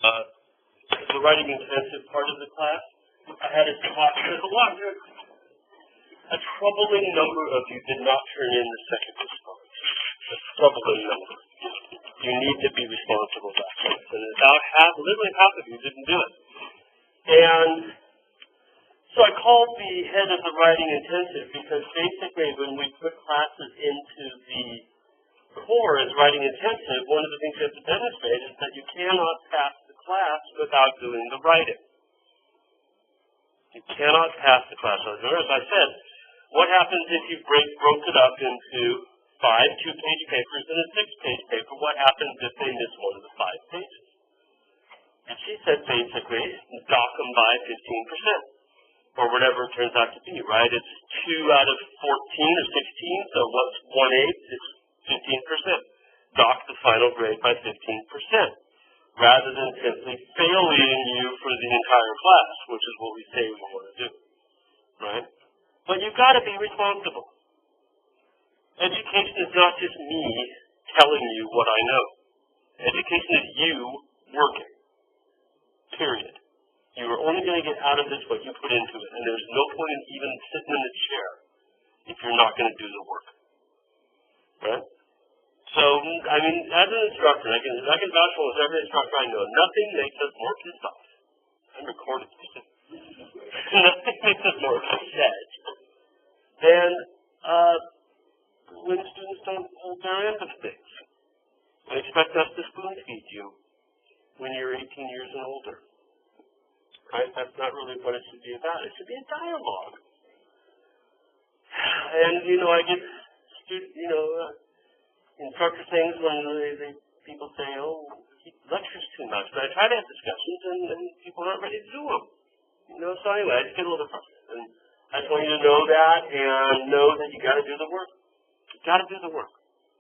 the writing intensive part of the class, I had a talk. There's a troubling number of you did not turn in the second response. A troubling number. You need to be responsible about this. And literally half of you didn't do it. And so I called the head of the writing intensive because basically when we put classes into the core as writing intensive, one of the things you have to demonstrate is that you cannot pass the class without doing the writing. You cannot pass the class. As I said, what happens if you broke it up into 5 2-page papers and a 6-page paper? What happens if they miss one of the 5 pages? And she said basically, dock them by 15%, or whatever it turns out to be, right? It's 2 out of 14 or 16, so what's 1/8? It's 15%. Dock the final grade by 15%, rather than simply failing you for the entire class, which is what we say we want to do, right? But you've got to be responsible. Education is not just me telling you what I know. Education is you working, period. You are only going to get out of this what you put into it, and there's no point in even sitting in the chair if you're not going to do the work, right? So, I mean, as an instructor, I can vouch for almost every instructor I know. Nothing makes us more pissed off. I'm recorded. Nothing makes us more upset than when students don't hold their end of things. They expect us to spoon feed you when you're 18 years and older. Right? That's not really what it should be about. It should be a dialogue. And, I get instructor things when people say, oh, he lectures too much. But I try to have discussions, and people aren't ready to do them. So anyway, I just get a little bit frustrated. And I just want you to know that, and know that you got to do the work. You got to do the work,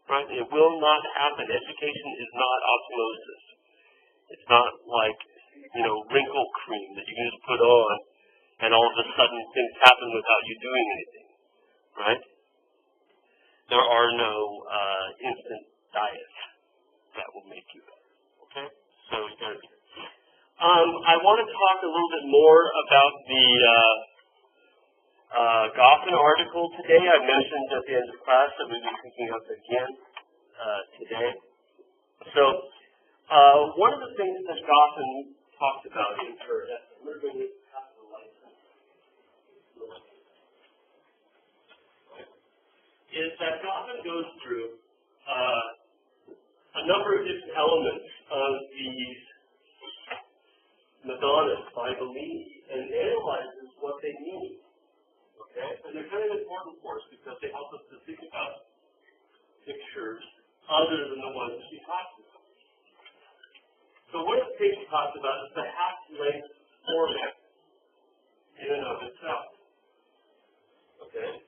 right? It will not happen. Education is not osmosis. It's not like, wrinkle cream that you can just put on, and all of a sudden things happen without you doing anything, right? There are no instant diets that will make you better, okay? So you got to do it. I want to talk a little bit more about the Goffin article today. I mentioned at the end of class that we'll be picking up again today. So one of the things that Goffin talked about in her essay, I'm going to bring it past the light, is that Goffin goes through a number of different elements of these Madonnas by Bellini and analyzes what they mean. Okay? And they're kind of important for us because they help us to think about pictures other than the ones she talks about. So one of the things she talks about is the half-length format in and of itself. Okay?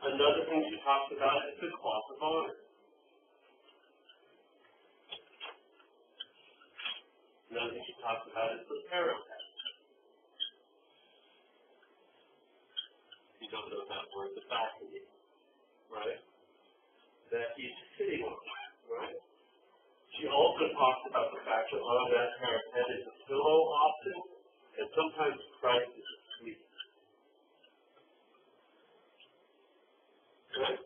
Another thing she talks about is the cloth of honor. Another thing she talks about is the parapet. You don't know that word, the balcony, right? That he's sitting on, right? She also talks about the fact that on that parapet is a pillow often, and sometimes Christ is asleep. Right?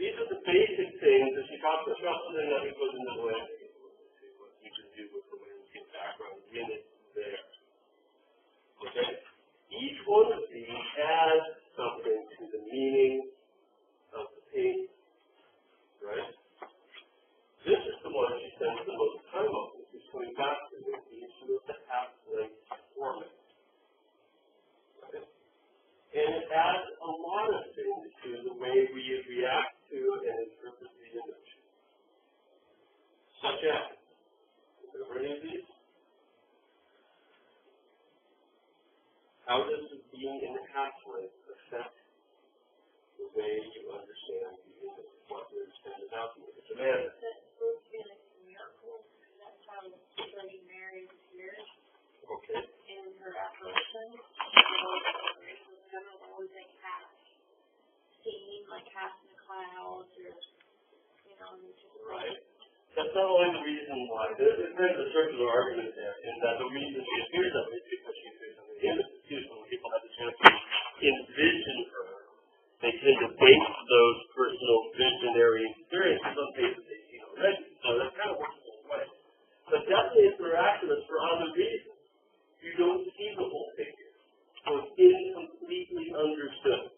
These are the basic things that she talks about, and then that goes into the landscape. What you can do with the landscape background in it there. Okay? Each one of these adds something to the meaning of the painting. Right? This is the one she spends the most time on. She's coming back to the issue of the half-length format. Right? And it adds a lot of things to the way we react to and interpret the image. Such as, remember any of these? How does being in the half-length affect the way you understand the image, what you understand about the image? Amanda. That's how Bloody Mary appears. Okay. In her apparition. Always like half seen, like half in the clouds, or right. That's not only the reason why. There's a certain circular argument there, in that the reason she appears that way is because she appears on the images too. So when people have the chance to envision her, they tend to base those personal visionary experiences on things that they've seen already. So that kind of works both ways. But definitely it's miraculous for other reasons. You don't see the whole picture. So it's incompletely understood.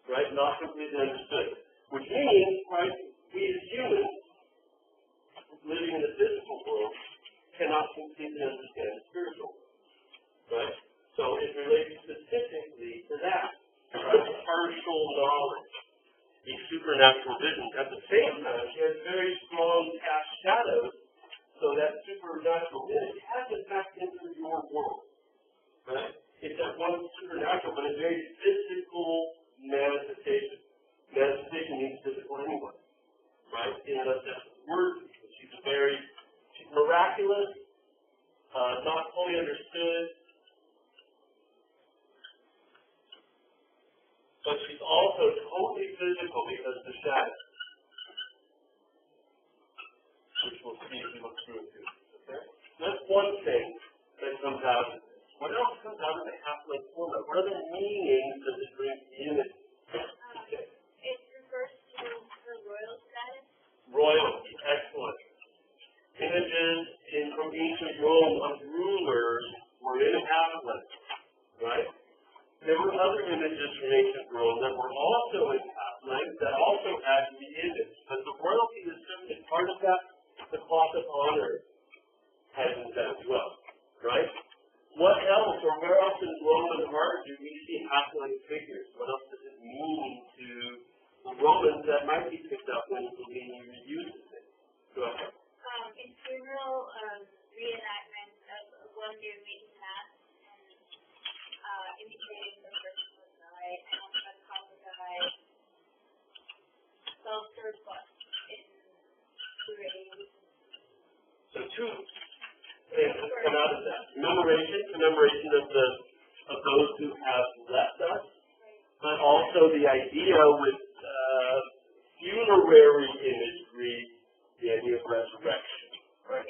Right? Not completely understood. Which means, right, we as humans, living in the physical world, cannot completely understand the spiritual world. Right? So it relates specifically to that. Right? Partial knowledge, a supernatural vision. At the same time, she has very strong past shadows, so that supernatural vision has an effect into your world. Right? It's that one supernatural, but a very physical manifestation. Manifestation means physical anyway. Right? That's the word. She's miraculous, not fully understood, but she's also totally physical because of the shadow, which we'll see if we look through it too. Okay? That's one thing that comes out of this. What else comes out of the half-life format? What other meanings does it bring to the image? Okay. It refers to the royal status. Royalty, excellent. Images from ancient Rome of rulers were in half-life, right? There were other images from ancient Rome that were also in half-life that also had the image. But the royalty is certainly part of that. The cloth of honor has that as well, right? What else, or where else in Roman art do we see half-life figures? What else does it mean to the Romans that might be picked up when Bellini reuses it? Go ahead. In funeral reenactments of one near meeting mass and imitating the person who died and on the top of the guy self-serve bus in parade. So two things that come out of that. Commemoration of those who have left us, but also the idea with funerary imagery, the idea of resurrection. Right?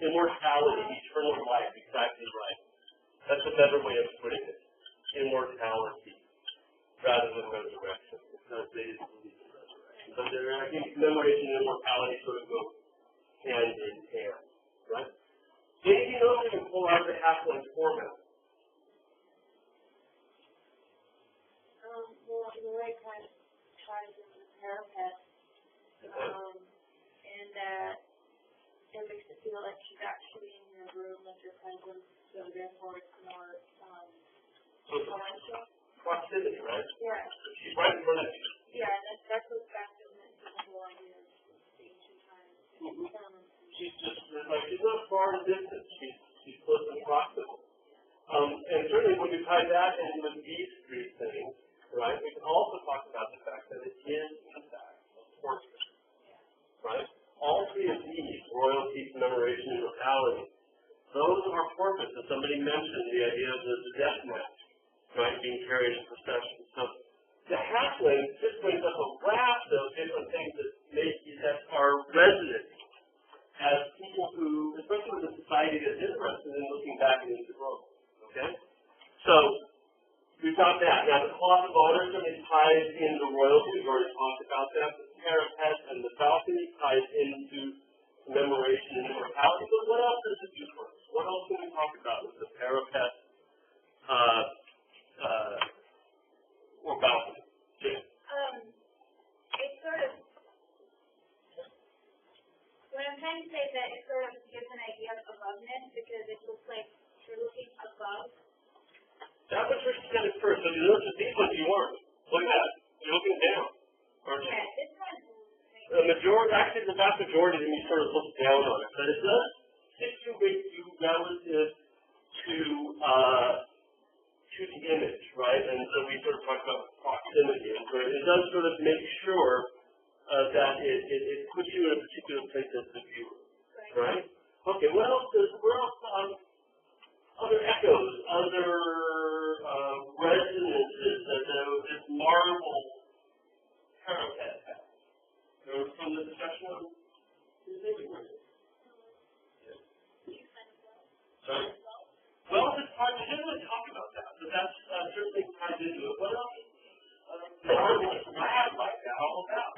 Immortality, eternal life, exactly right. That's a better way of putting it. Immortality, rather than resurrection, because they didn't believe in resurrection. But I think commemoration and immortality sort of go hand in hand, right? Anything else you can pull out of the half-life format? Well, the way it kind of ties into the parapet, and that it makes it feel like she's actually in your room with your presence, so therefore it's more influential. Proximity, right? Yeah. She's right in front of you. Yeah, that goes back to the whole idea of ancient times. She's just like she's not far in distance. She's close and proximal. And certainly when you tie that in with these three things, right, we can also talk about the fact that it is, in fact, a portrait. Right? All three of these, royalty, commemoration, and mortality, those are portraits that somebody mentioned, the idea of the death match, right, being carried in procession. So the halfling just brings up a raft of different things that are resonant as people who, especially with a society that's interested in looking back into the world. Okay? So we've got that. Now the cloth of honor certainly ties into royalty. We've already talked about that. The parapet and the balcony ties into commemoration and immortality. But what else does it do for us? What else can we talk about with the parapet or balcony? Yeah. It sort of, what I'm trying to say is that it sort of gives an idea of aboveness because it looks like you're looking above. That was where she said it first. So you notice these ones you aren't. Look at that. You're looking down, aren't you? Yeah, this one. Actually, the vast majority of them you sort of look down on it. But it does situate you relative to the image, right? And so we sort of talk about proximity. And so it does sort of make sure that it puts you in a particular place as the viewer, right? Okay, where else other echoes, other resonances that this marble parapet has? There was some discussion on the Right? Well, it's hard to really talk about that, but that's certainly tied into it. What else? Lab like that all about?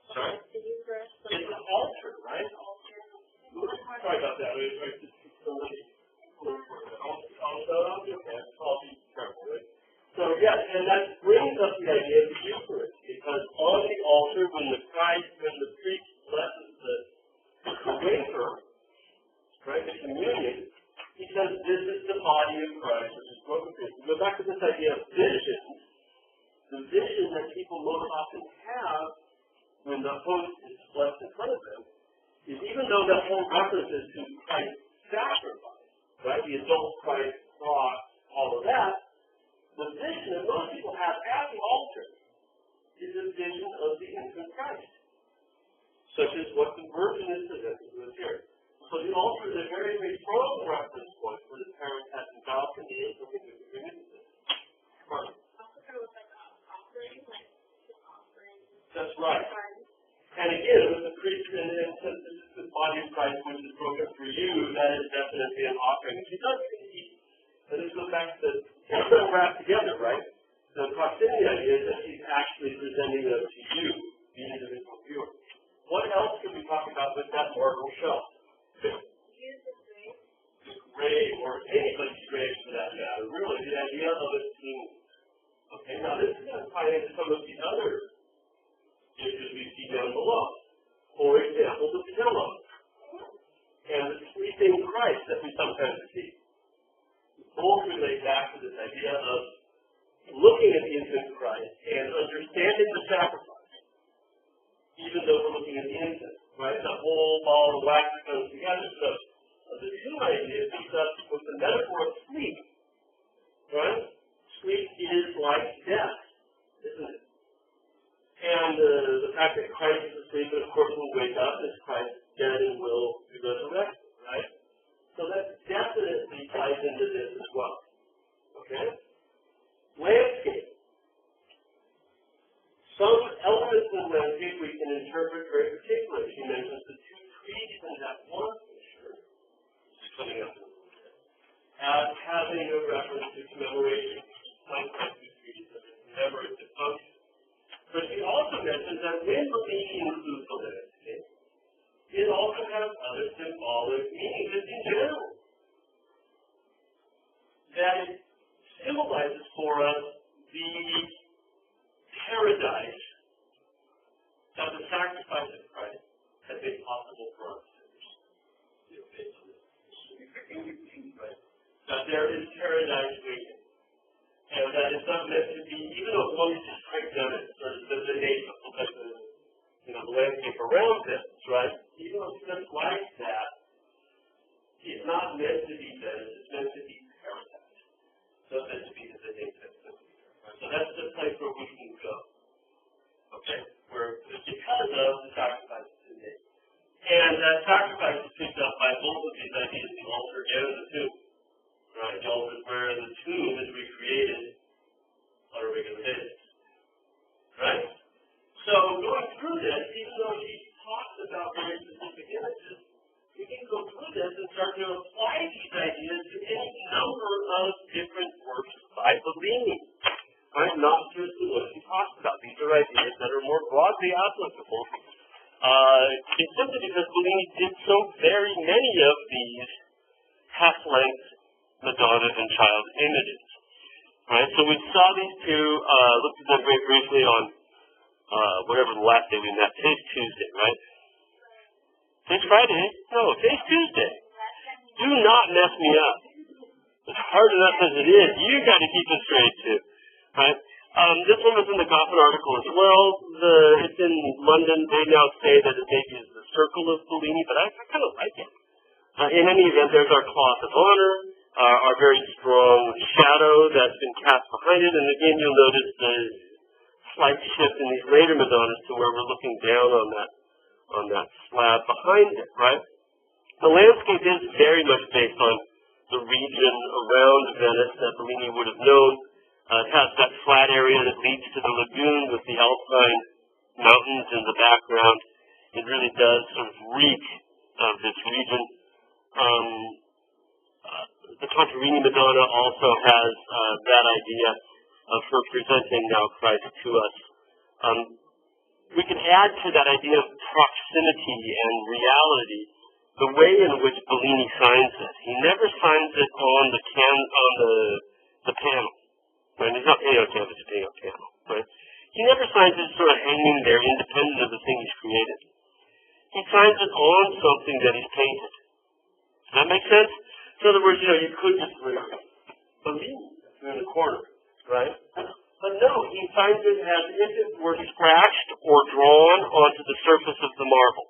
Sorry? It's an altar, right? Sorry about that. So, yes, and that brings up the idea of the Eucharist, because on the altar, when the priest blesses the wafer, right, the communion, he says, this is the body of Christ, which is broken for you. We go back to this idea of vision. The vision that people most often have when the host is blessed in front of them is, even though that whole reference is to Christ's sacrifice, right, the adult Christ, cross, all of that, the vision that most people have at the altar is a vision of the infant Christ, such as what the Virgin is presented to us here. So the altar is a very, very strong reference point for the parents at the balcony and something that we bring into this. Right. That's right. And again, with the priest and since this is the body of Christ which is broken for you, that is definitely an offering. He does keep, and this goes back to the wrap together, right? The proximity idea is that he's actually presenting them to you, the individual viewer. What else can we talk about with that marble shelf? Grave, or anybody's grave for that matter, really, the idea of it being, okay, now this is going to tie into some of the other issues we see down below. For example, the pillow and the sleeping Christ that we sometimes see. Both relate back to this idea of looking at the infant Christ and understanding the sacrifice, even though we're looking at the infant, right? The whole ball of wax comes together. So the two ideas picked up with the metaphor of sleep, right? Sleep is like death, isn't it? And the fact that Christ is asleep, and of course will wake up as Christ dead and will be resurrected, right? So that definitely ties into this as well. Okay? Landscape. Some elements in landscape we can interpret very particularly. She mentions the two trees in that one picture, coming up in a little bit, as having a reference to commemoration, like the two trees that commemorative function. But she also mentions that when we include the landscape, it also has other symbolic meanings in general. That it symbolizes for us the paradise that the sacrifice of Christ has made possible for us. That there is paradise waiting. And that it's not meant to be, even though one is just right down it, sort of the nature of the landscape around this, right? Even though it's just like that, it's not meant to be this, it's meant to be paradise. It's not meant to be the nature of this. So that's the place where we can go. Okay? Where it's because of the sacrifice to make. And that sacrifice is picked up by both of these ideas, the altar and the tomb. Right? The altar is where the tomb is recreated on a regular basis. Right? So going through this, even though she talks about very specific images, we can go through this and start to apply these ideas to any number of different works by Bellini. Right? Not just the ones she talks about. These are ideas that are more broadly applicable. It's simply because Bellini did so very many of these half-length Madonna and child images. Right? So we saw these two, looked at them very briefly on whatever the last day we met. Today's Tuesday, right? Today's Friday? No, today's Tuesday. Do not mess me up. As hard enough as it is, you got to keep it straight too. Right? This one was in the Goffin article as well. It's in London. They now say that it maybe is the Circle of Bellini, but I kind of like it. In any event, there's our cloth of honor, our very strong shadow that's been cast behind it, and again you'll notice the slight shift in these later Madonnas to where we're looking down on that slab behind it, right? The landscape is very much based on the region around Venice that Bellini would have known. It has that flat area that leads to the lagoon with the Alpine mountains in the background. It really does sort of reek of this region. The Contarini Madonna also has that idea of her presenting now Christ to us. We can add to that idea of proximity and reality the way in which Bellini signs it. He never signs it on the panel. Right? It's not panel canvas, it's panel panel. Right? He never signs it sort of hanging there independent of the thing he's created. He signs it on something that he's painted. Does that make sense? In other words, you could just Bellini in the corner, right? But no, he signs it as if it were scratched or drawn onto the surface of the marble,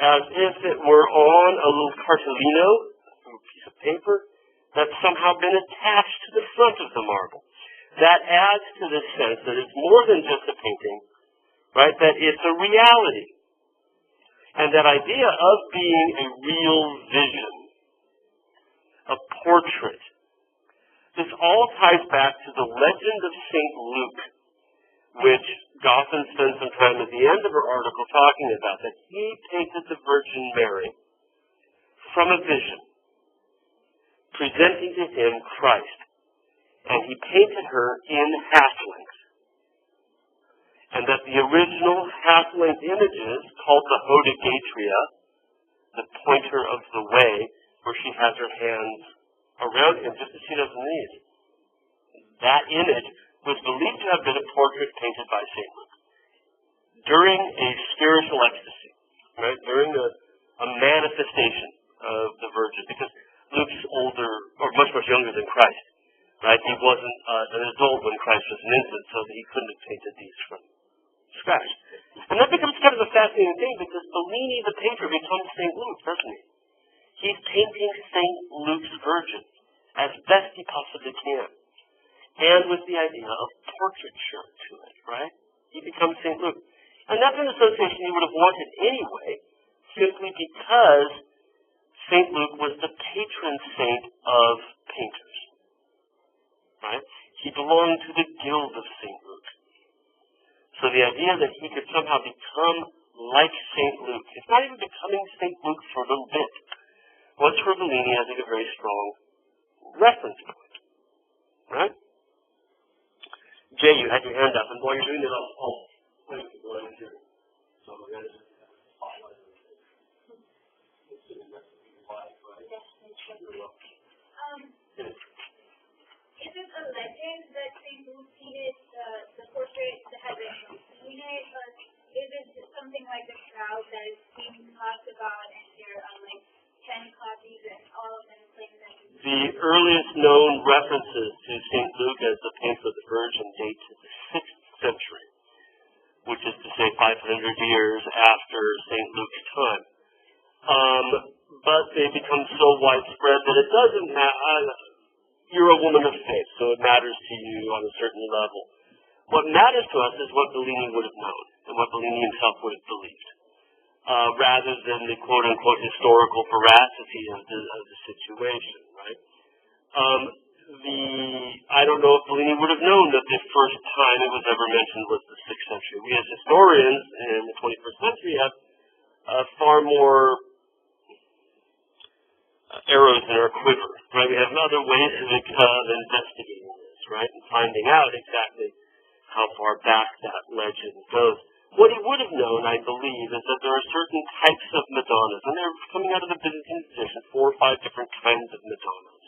as if it were on a little cartolino, a little piece of paper, that's somehow been attached to the front of the marble. That adds to the sense that it's more than just a painting, right? That it's a reality. And that idea of being a real vision, a portrait, this all ties back to the legend of St. Luke, which Goffin spends some time at the end of her article talking about, that he painted the Virgin Mary from a vision, presenting to him Christ. And he painted her in half-length. And that the original half-length images, called the Hodegatria, the pointer of the way, where she has her hands around him, just as she does in these. That image was believed to have been a portrait painted by St. Luke during a spiritual ecstasy, right? During a manifestation of the Virgin, because Luke's older, or much, much younger than Christ, right? He wasn't an adult when Christ was an infant, so that he couldn't have painted these from scratch. And that becomes kind of a fascinating thing, because Bellini, the painter, becomes St. Luke, doesn't he? He's painting St. Luke's Virgin as best he possibly can. And with the idea of portraiture to it, right? He becomes St. Luke. And that's an association he would have wanted anyway, simply because St. Luke was the patron saint of painters. Right? He belonged to the guild of St. Luke. So the idea that he could somehow become like St. Luke, it's not even becoming St. Luke for a little bit, was for Bellini, I think, a very strong reference point. Right? Jay, you had your hand up, and while you're doing it, I'll point to go ahead here. So we're going to highlight it. Is it a legend that St. Luke painted the portrait that has been seen it, or is it something like the crowd that is being talked about and there are like 10 copies and all of them claim that? The earliest known references to St. Luke as the painter of the Virgin date to the 6th century, which is to say 500 years after St. Luke's time. But they become so widespread that it doesn't matter. You're a woman of faith, so it matters to you on a certain level. What matters to us is what Bellini would have known and what Bellini himself would have believed, rather than the quote-unquote historical veracity of the situation, right? I don't know if Bellini would have known that the first time it was ever mentioned was the 6th century. We as historians in the 21st century have far more arrows in our quiver, right? We have other ways of investigating this, right? And finding out exactly how far back that legend goes. What he would have known, I believe, is that there are certain types of Madonnas, and they're coming out of the Byzantine tradition, 4 or 5 different kinds of Madonnas,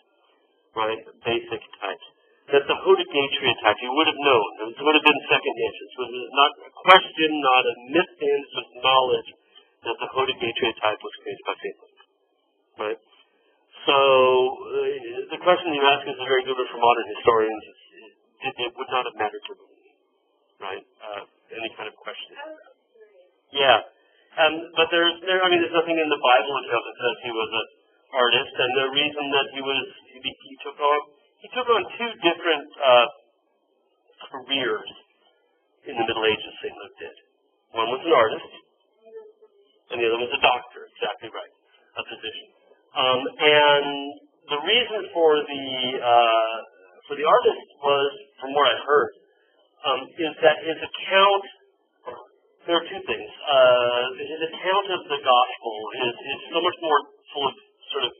right? Basic types. That the Hodegatria type, he would have known. It would have been second nature. It was not a question, not a myth, it's just knowledge that the Hodegatria type was created by St. Luke, right? So the question you ask is a very good one for modern historians. It would not have mattered to them, right? Any kind of question. Yeah. But there's nothing in the Bible itself that says he was an artist, and the reason that he took on 2 different careers in the Middle Ages. St. Luke did. One was an artist, and the other was a doctor. Exactly right, a physician. And the reason for the artist was, from what I heard, is that his account. There are 2 things. His account account of the gospel is so much more full of sort of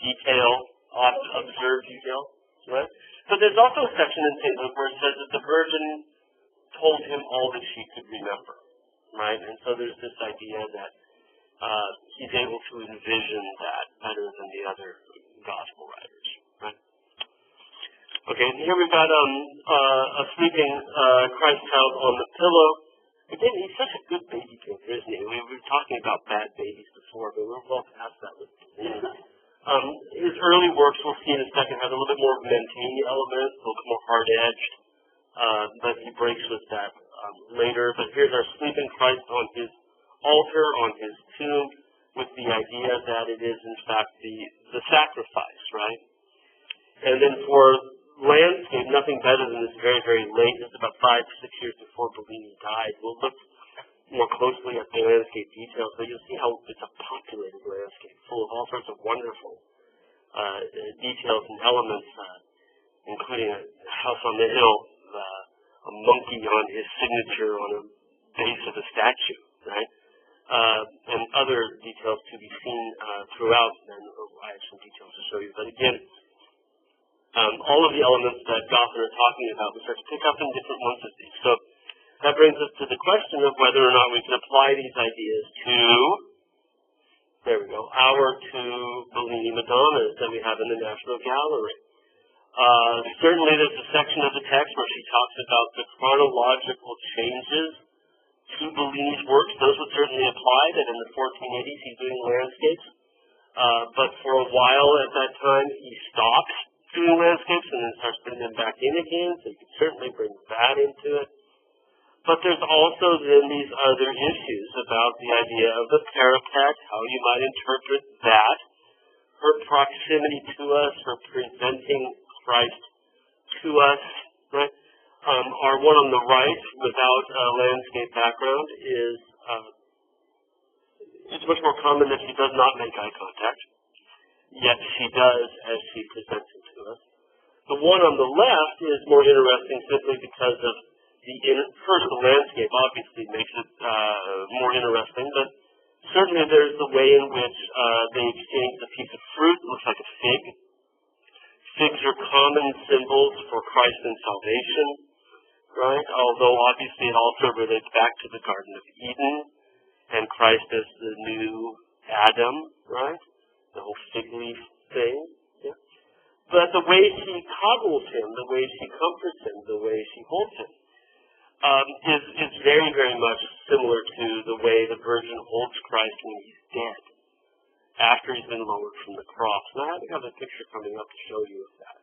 detail, observed detail, right? But there's also a section in St. Luke where it says that the Virgin told him all that she could remember, right? And so there's this idea that he's able to envision that better than the other gospel writers, right? Okay, here we've got a sleeping Christ child on the pillow. Again, he's such a good baby painter, isn't he? We were talking about bad babies before, but we're well past that with him. His early works, we'll see in a second, has a little bit more Mantegna elements, a little bit more hard-edged, but he breaks with that later. But here's our sleeping Christ on his altar, on his tomb, with the idea that it is, in fact, the sacrifice, right? And then for landscape, nothing better than this very, very late. This is about 5 to 6 years before Bellini died. We'll look more closely at the landscape details, but you'll see how it's a populated landscape, full of all sorts of wonderful details and elements, including a house on the hill, a monkey on his signature on a base of a statue, right? And other details to be seen throughout, and I have some details to show you. But again, all of the elements that Goffin are talking about, we start to pick up in different ones of these. So that brings us to the question of whether or not we can apply these ideas to, there we go, our two Bellini Madonnas that we have in the National Gallery. Certainly there's a section of the text where she talks about the chronological changes to Bellini's works. Those would certainly apply, that in the 1480s he's doing landscapes. But for a while at that time he stops doing landscapes and then starts bringing them back in again, so you can certainly bring that into it. But there's also then these other issues about the idea of the parapet, how you might interpret that, her proximity to us, her presenting Christ to us, right? Our one on the right, without a landscape background, is it's much more common that she does not make eye contact, yet she does as she presents it to us. The one on the left is more interesting simply because of first the landscape obviously makes it more interesting, but certainly there's the way in which they exchange a piece of fruit, it looks like a fig. Figs are common symbols for Christ and salvation, right? Although obviously it also relates back to the Garden of Eden, and Christ as the new Adam, right? The whole fig leaf thing. Yeah. But the way she coddles him, the way she comforts him, the way she holds him, is very, very much similar to the way the Virgin holds Christ when he's dead, after he's been lowered from the cross. Now, I have a picture coming up to show you of that.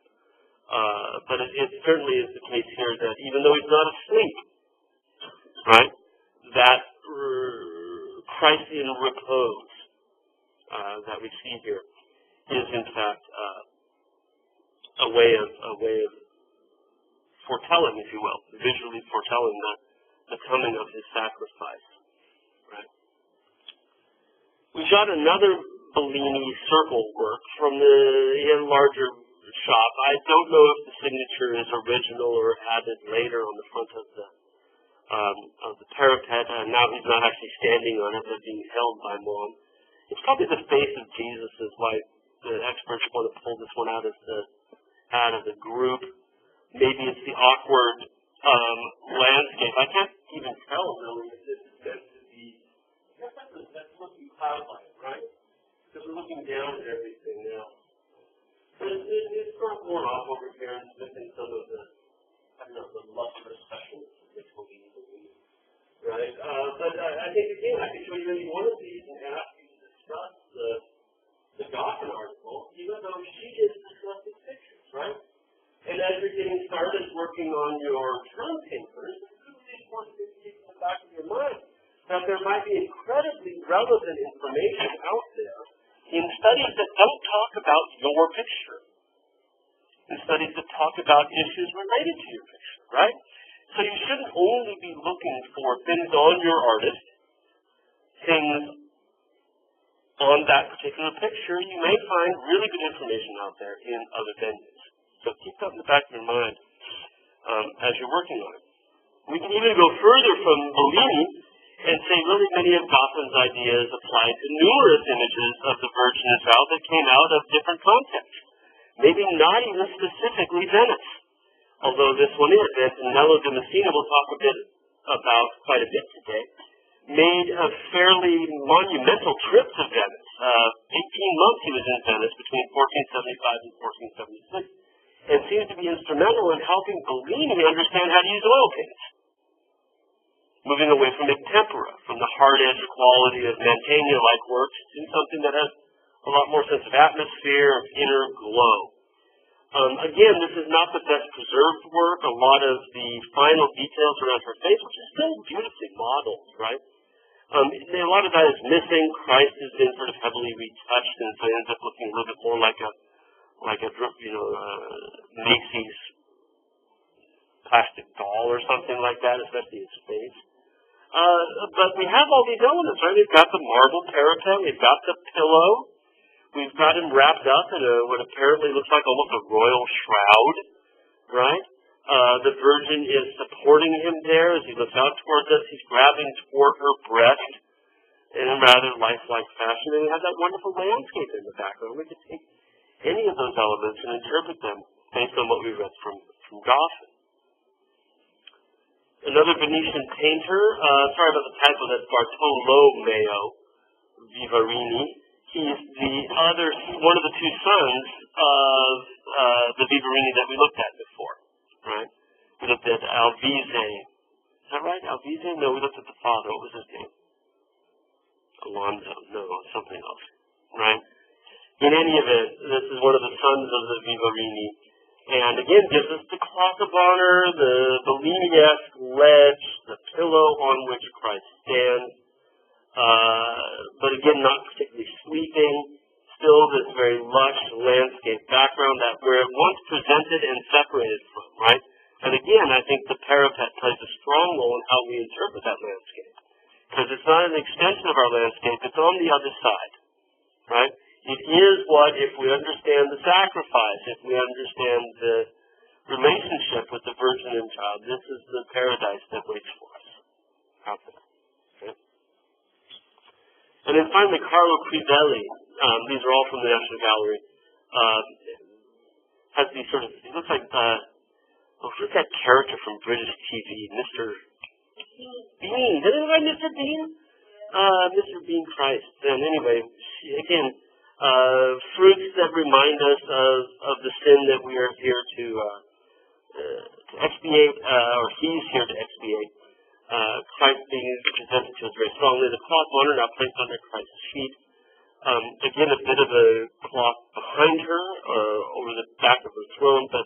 But it certainly is the case here that even though he's not asleep, right, that Christ in repose that we see here is in fact a way of foretelling, if you will, visually foretelling the coming of his sacrifice. Right. We got another Bellini circle work from the larger shop. I don't know if the signature is original or added later on the front of the parapet. Now he's not actually standing on it, but being held by Mom. It's probably the face of Jesus is why the experts want to pull this one out of the group. Maybe it's the awkward landscape. I can't even tell really if this is meant to be. I guess that's looking cloud-like, right? Because we're looking down at everything now. But it's sort of worn off over here and missing some of the luster specials, which will be right? But I think again, I can show you any one of these and ask you to discuss the Goffin article, even though she is discussing pictures, right? And as you're getting started working on your term papers, it's really important to keep in the back of your mind that there might be incredibly relevant information out there in studies that don't talk about your picture, in studies that talk about issues related to your picture, right? So you shouldn't only be looking for things on your artist, things on that particular picture. You may find really good information out there in other venues. So keep that in the back of your mind as you're working on it. We can even go further from Bellini and say really many of Gotham's ideas apply to numerous images of the Virgin and Child that came out of different contexts. Maybe not even specifically Venice, although this one is. Antonello de Messina will talk quite a bit today, made a fairly monumental trip to Venice. 18 months he was in Venice between 1475 and 1476, and seems to be instrumental in helping Bellini understand how to use oil paints. Moving away from tempera, from the hard-edged quality of Mantegna-like works, to something that has a lot more sense of atmosphere, of inner glow. Again, this is not the best preserved work. A lot of the final details around her face, which is still beautifully modeled, right? A lot of that is missing. Christ has been sort of heavily retouched, and so it ends up looking a little bit more like a Macy's plastic doll or something like that, especially his face. But we have all these elements, right? We've got the marble parapet, we've got the pillow, we've got him wrapped up in what apparently looks like almost a royal shroud, right? The Virgin is supporting him there as he looks out towards us. He's grabbing toward her breast in a rather lifelike fashion, and we have that wonderful landscape in the background. We could take any of those elements and interpret them based on what we read from Goffin. Another Venetian painter, sorry about the typo, that's Bartolomeo Vivarini. He's one of the two sons of the Vivarini that we looked at before, right? We looked at Alvise. Is that right? Alvise? No, we looked at the father. What was his name? Alonso. No, something else, right? In any event, this is one of the sons of the Vivarini, and again gives us the cross of honor, the Bellini-esque ledge, the pillow on which Christ stands, but again not particularly sweeping, still this very lush landscape background that we're once presented and separated from, right? And again, I think the parapet plays a strong role in how we interpret that landscape, because it's not an extension of our landscape, it's on the other side, right? It is what, if we understand the sacrifice, if we understand the relationship with the Virgin and Child, this is the paradise that waits for us out there. Okay? And then finally, Carlo Crivelli, these are all from the National Gallery, has these sort of, it looks like, who's that character from British TV, Mr. Bean? Did it like Mr. Bean? Mr. Bean Christ. And anyway, again, fruits that remind us of the sin that we are here to expiate, or he's here to expiate. Christ being presented to us very strongly. The cloth of honor now placed under Christ's feet. Again, a bit of a cloth behind her, over the back of her throne, but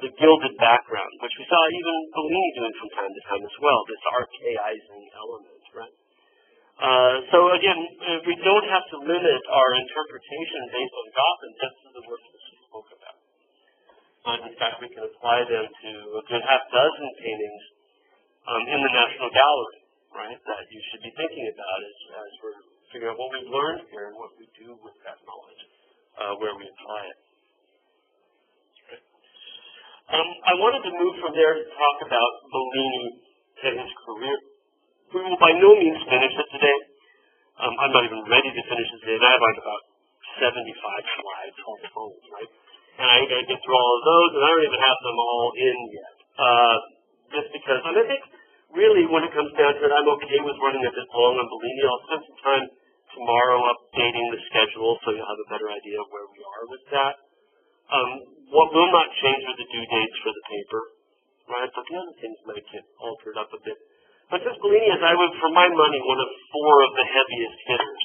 the gilded background, which we saw even Bellini doing from time to time as well, this archaizing element, right? So again, we don't have to limit our interpretation based on Gotham just to the works that we spoke about. But in fact, we can apply them to a good half dozen paintings in the National Gallery, right, that you should be thinking about as we're figuring out what we've learned here and what we do with that knowledge, where we apply it. Okay. I wanted to move from there to talk about Bellini and his career. We will by no means finish it today. I'm not even ready to finish it today. And I have like about 75 slides on the phone, right? And I got to get through all of those, and I don't even have them all in yet. Just because, and I think really when it comes down to it, I'm okay with running a bit long on Bellini. I'll spend some time tomorrow updating the schedule so you'll have a better idea of where we are with that. What will not change are the due dates for the paper, right? But the other things might get altered up a bit. But this Bellini is, I would, for my money, one of four of the heaviest hitters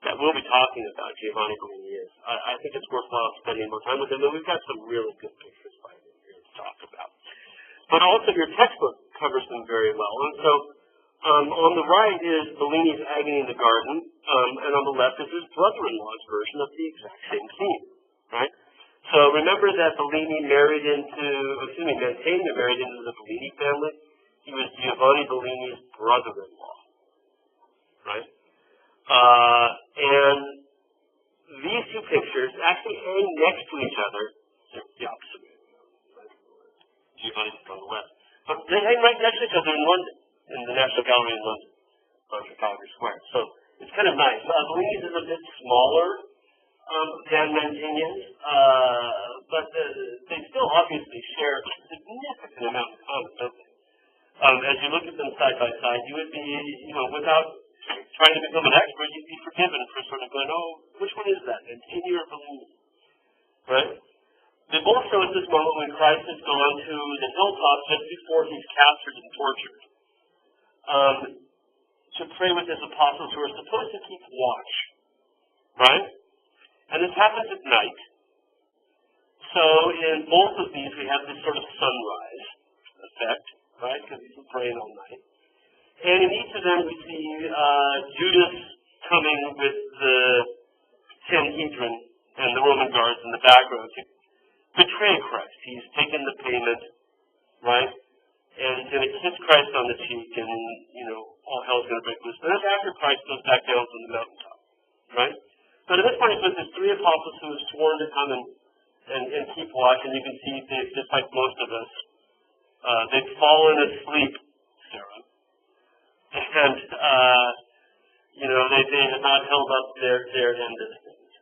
that we'll be talking about, Giovanni Bellini is. I think it's worthwhile spending more time with him, and we've got some really good pictures by him here to talk about. But also your textbook covers them very well. And so on the right is Bellini's Agony in the Garden, and on the left is his brother-in-law's version of the exact same scene, right? So remember that Mantegna married into the Bellini family. He was Giovanni Bellini's brother-in-law, right? And these two pictures actually hang next to each other. They're the opposite way, right? Giovanni's on the left. But they hang right next to each other in London, in the National Gallery in London. on Trafalgar Square. So it's kind of nice. Bellini's is a bit smaller than Mantegna's, but they still obviously share a significant amount in common, don't they? As you look at them side by side, you would be, without trying to become an expert, you'd be forgiven for sort of going, oh, which one is that? Mantegna or Bellini? Right? They both show us this moment when Christ has gone to the hilltop just before he's captured and tortured, to pray with his apostles who are supposed to keep watch. Right? And this happens at night. So in both of these, we have this sort of sunrise effect, right? Because he's been praying all night. And in each of them, we see Judas coming with the Sanhedrin and the Roman guards in the background to betray Christ. He's taken the payment, right? And he's going to kiss Christ on the cheek, and, all hell's going to break loose. But that's after Christ goes back down from the mountaintop, right? But at this point, it says there's 3 apostles who have sworn to come and keep watch, and you can see, just like most of us, they've fallen asleep, Sarah. And, they have not held up their end of things.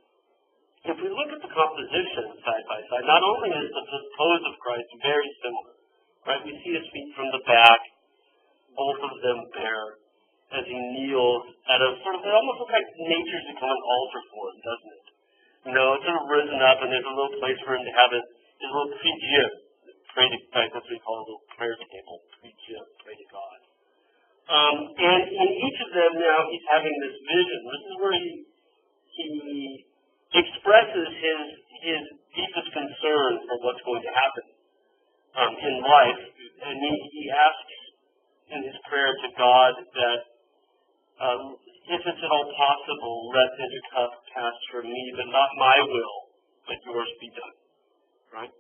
If we look at the composition side by side, not only is the pose of Christ very similar, right? We see his feet from the back, both of them bare, as he kneels at a sort of, it almost looks like nature's become an altar for him, doesn't it? It's sort of risen up, and there's a little place for him to have his little prie-dieu, pray to Christ, that's what we call a little prayer table, prie-dieu, pray to God. And in each of them now, he's having this vision. This is where he expresses his deepest concern for what's going to happen in life, and he asks in his prayer to God that if it's at all possible, let this cup pass from me, but not my will, but yours be done. Right?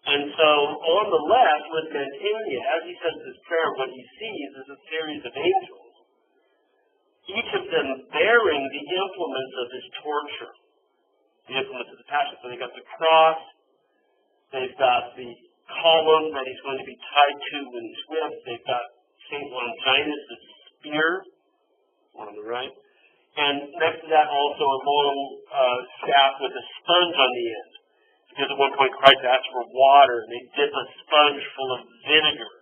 And so on the left with Mantegna, as he says this prayer, what he sees is a series of angels, each of them bearing the implements of his torture, the implements of the passion. So they've got the cross, they've got the column that he's going to be tied to when he's whipped, they've got St. Longinus' spear on the right, and next to that also a long staff with a sponge on the end. Because at one point Christ asked for water, and they dip a sponge full of vinegar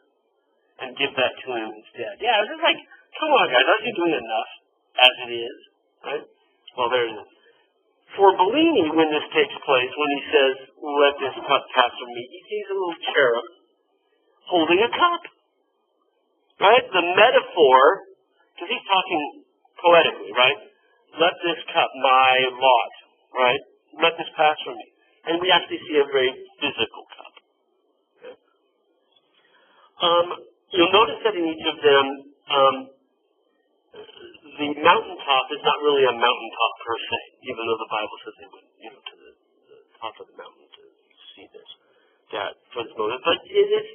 and give that to him instead. Yeah, it's just like, come on guys, aren't you doing enough as it is? Right? Well, there it is. For Bellini, when this takes place, when he says, let this cup pass from me, he sees a little cherub holding a cup. Right? The metaphor, because he's talking poetically, right? Let this cup, my lot, right? Let this pass from me. And we actually see a very physical cup. Okay? You'll notice that in each of them, the mountaintop is not really a mountaintop per se, even though the Bible says they went, to the top of the mountain to see this, that for this moment. But it's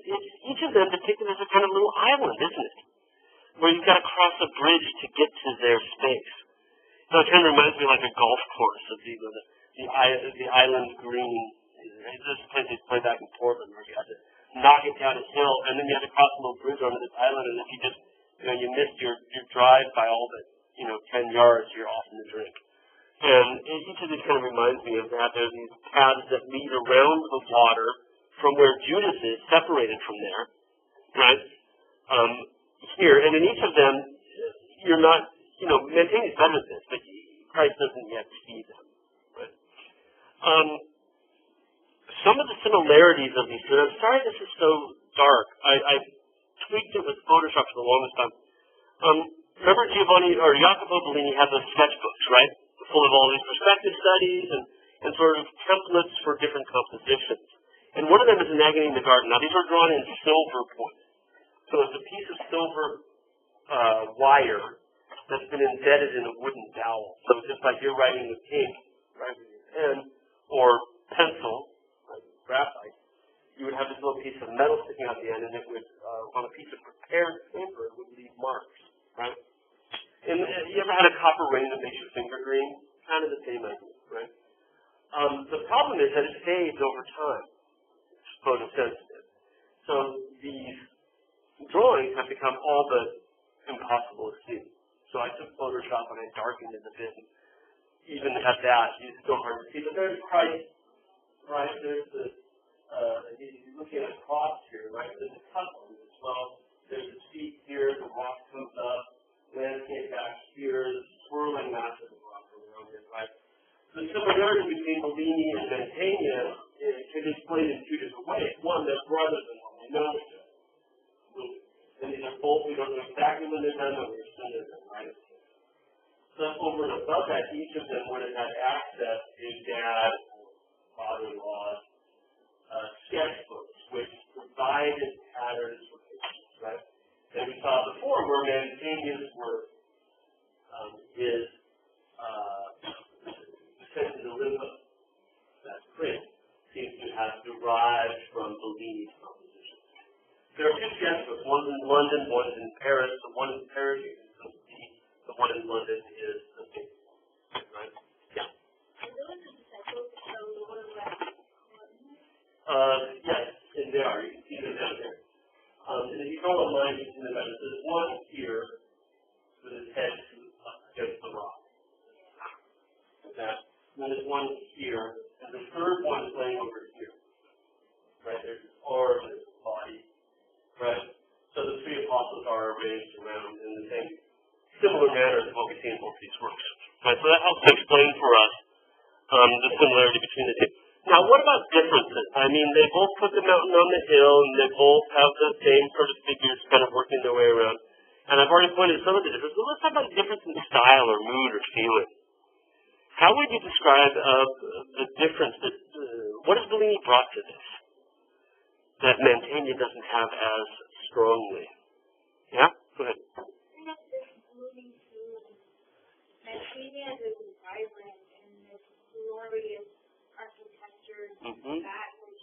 each of them depicted as a kind of little island, isn't it? Where you've got to cross a bridge to get to their space. It kind of reminds me like a golf course of the island green. This is a place they play back in Portland where you have to knock it down a hill, and then you have to cross a little bridge over this island, and if you just, you missed your drive by all but, 10 yards, you're off in the drink. And each of these kind of reminds me of that. There's these paths that lead around the water from where Judas is, separated from there, right? Here, and in each of them, you're not, Mantegna's better at this, but Christ doesn't yet see them, right? Some of the similarities of these two, I'm sorry this is so dark. I tweaked it with Photoshop for the longest time. Remember Jacopo Bellini had those sketchbooks, right? Full of all these perspective studies and sort of templates for different compositions. And one of them is an Agony in the Garden. Now, these are drawn in silver point. So it's a piece of silver wire that's been embedded in a wooden dowel. So just like you're writing with ink, right, with your pen or pencil, like graphite, you would have this little piece of metal sticking out the end, and it would, on a piece of prepared paper, it would leave marks, right? And you ever had a copper ring that makes your finger green? Kind of the same idea, right? The problem is that it fades over time. It's photosensitive. So these drawings have become all but impossible to see. So I took Photoshop and I darkened it a bit. Even at that, it's still hard to see. But there's Christ, right? There's the, you're looking at a cross here, right? There's a couple as well. There's his feet here, the rock comes up, landscape back here, the swirling mass of the rock around it, right? The similarity between Bellini and Mantegna can be explained in two different ways. One, they're brothers in law. We know each other. And these are both, we don't know exactly when they're done, but we're sending them, right? So over and above that, each of them would have had access to dad or father-in-law's sketchbooks, which provided patterns for pictures, right? And we saw before where Mantegna's work is sensibilism, that's print, seems to have derived from Bellini's composition. There are two sketchbooks, one's in London, one's in Paris. The one in Paris you can see, the one in London is the big one, right? Yeah. Yes, and they are. You can see them down there. And if you go online, you can see them better. There's one here with his head against the rock. That. And there's one here, and the third one is laying over here. Right? There's his arm and his body. Right? So the three apostles are arranged around in the same similar manner as what we see in both these works. Right? So that helps to explain for us the similarity between the two. Now, what about differences? I mean, they both put the mountain on the hill, and they both have the same sort of figures kind of working their way around. And I've already pointed to some of the differences. So let's talk about a difference in style or mood or feeling. How would you describe the difference that, what has Bellini brought to this that Mantegna doesn't have as strongly? Yeah? Go ahead. Mantegna is vibrant and this glorious architecture that which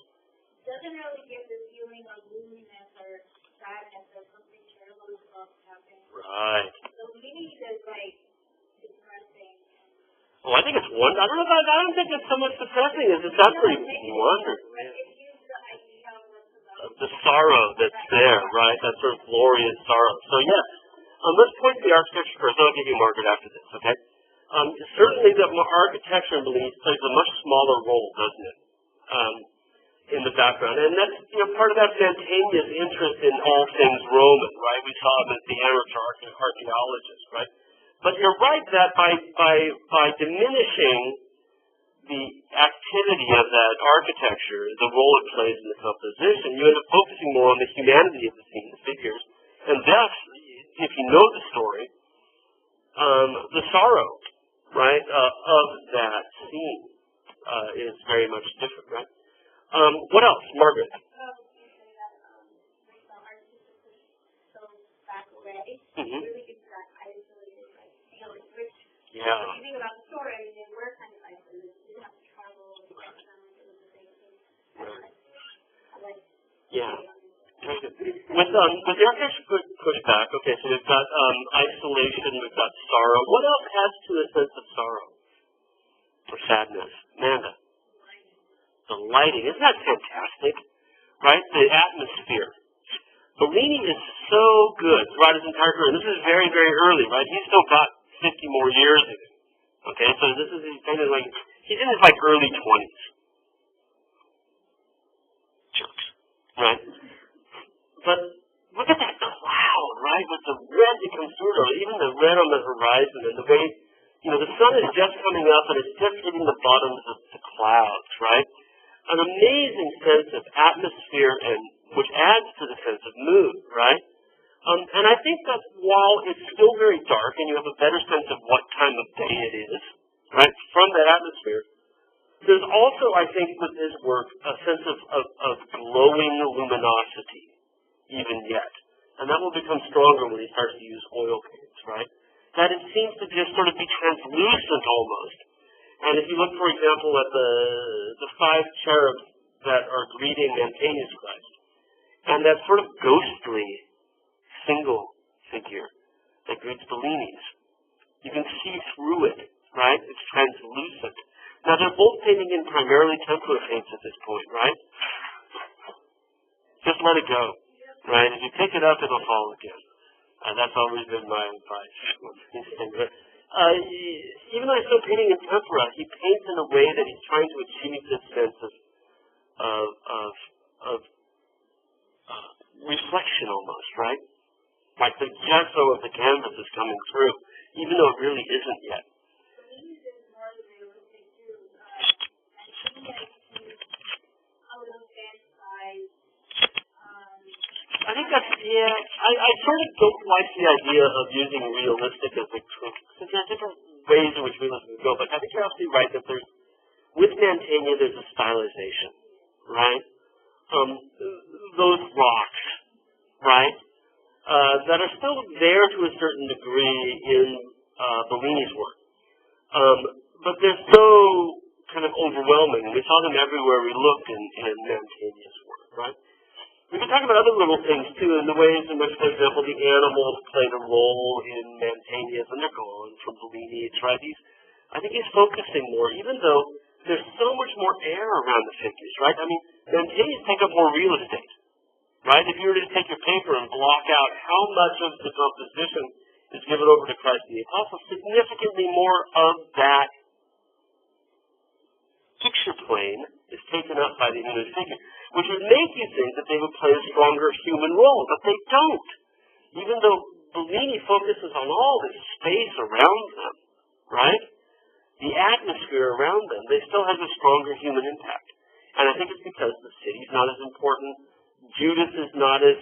doesn't really give the feeling of gloominess or sadness or something terrible is about to happen. Right. So Bellini is like depressing. Well, I think it's one. I don't think it's so much depressing as it's actually wonderful. The sorrow that's there, right? That sort of glorious sorrow. So yes, let's point to the architecture first. I'll give you Margaret after this, okay? Certainly the architecture in Bellini plays a much smaller role, doesn't it? In the background. And that's, part of that Mantegna's interest in all things Roman, right? We saw him as the amateur archaeologist, right? But you're right that by diminishing the activity of that architecture, the role it plays in the composition, you end up focusing more on the humanity of the scene, the figures, and thus, if you know the story, the sorrow, right, of that scene is very much different, right? What else, Margaret? Yeah. If you think about the story, I mean, they were kind of isolated. They didn't have to travel. It was the same thing. Yeah. With the architecture pushback, okay, so we've got isolation, we've got sorrow. What else adds to a sense of sorrow or sadness? Amanda? The lighting. Isn't that fantastic? Right? The atmosphere. Bellini is so good throughout his entire career. This is very, very early, right? He's still got 50 more years in it. Okay, so this is kind of like, he's in his early 20s. Jerks. Right? But look at that cloud, right? With the red that comes through it, or even the red on the horizon, and the way, the sun is just coming up and it's just hitting the bottoms of the clouds, right? An amazing sense of atmosphere, and which adds to the sense of mood, right? And I think that while it's still very dark and you have a better sense of what time of day it is, right, from that atmosphere, there's also, I think, with his work, a sense of glowing luminosity, even yet. And that will become stronger when he starts to use oil paints, right? That it seems to just sort of be translucent almost. And if you look, for example, at the five cherubs that are greeting Mantegna's Christ, and that sort of ghostly single figure that greets Bellini's, you can see through it, right? It's translucent. Now, they're both painting in primarily tempera paints at this point, right? Just let it go, right? If you pick it up, it'll fall again. That's always been my advice. Even though he's still painting in tempera, he paints in a way that he's trying to achieve this sense of reflection almost, right? Like the gesso of the canvas is coming through, even though it really isn't yet. I think that's, yeah, I sort of don't like the idea of using realistic as a trick, because there are different ways in which realism can go, but I think you're absolutely right that there's, with Mantegna, there's a stylization, right? Those rocks, right, that are still there to a certain degree in Bellini's work, but they're so kind of overwhelming. We saw them everywhere we looked in Mantegna's work, right? We can talk about other little things, too, in the ways in which, for example, the animals played a role in Mantegna's, and they're gone from Bellini's, right? I think he's focusing more, even though there's so much more air around the figures, right? I mean, Mantegna's take up more real estate, right? If you were to take your paper and block out how much of the composition is given over to Christ the Apostle, significantly more of that picture plane is taken up by the human figure, which would make you think that they would play a stronger human role, but they don't. Even though Bellini focuses on all this space around them, right? The atmosphere around them, they still have a stronger human impact. And I think it's because the city's not as important, Judas is not as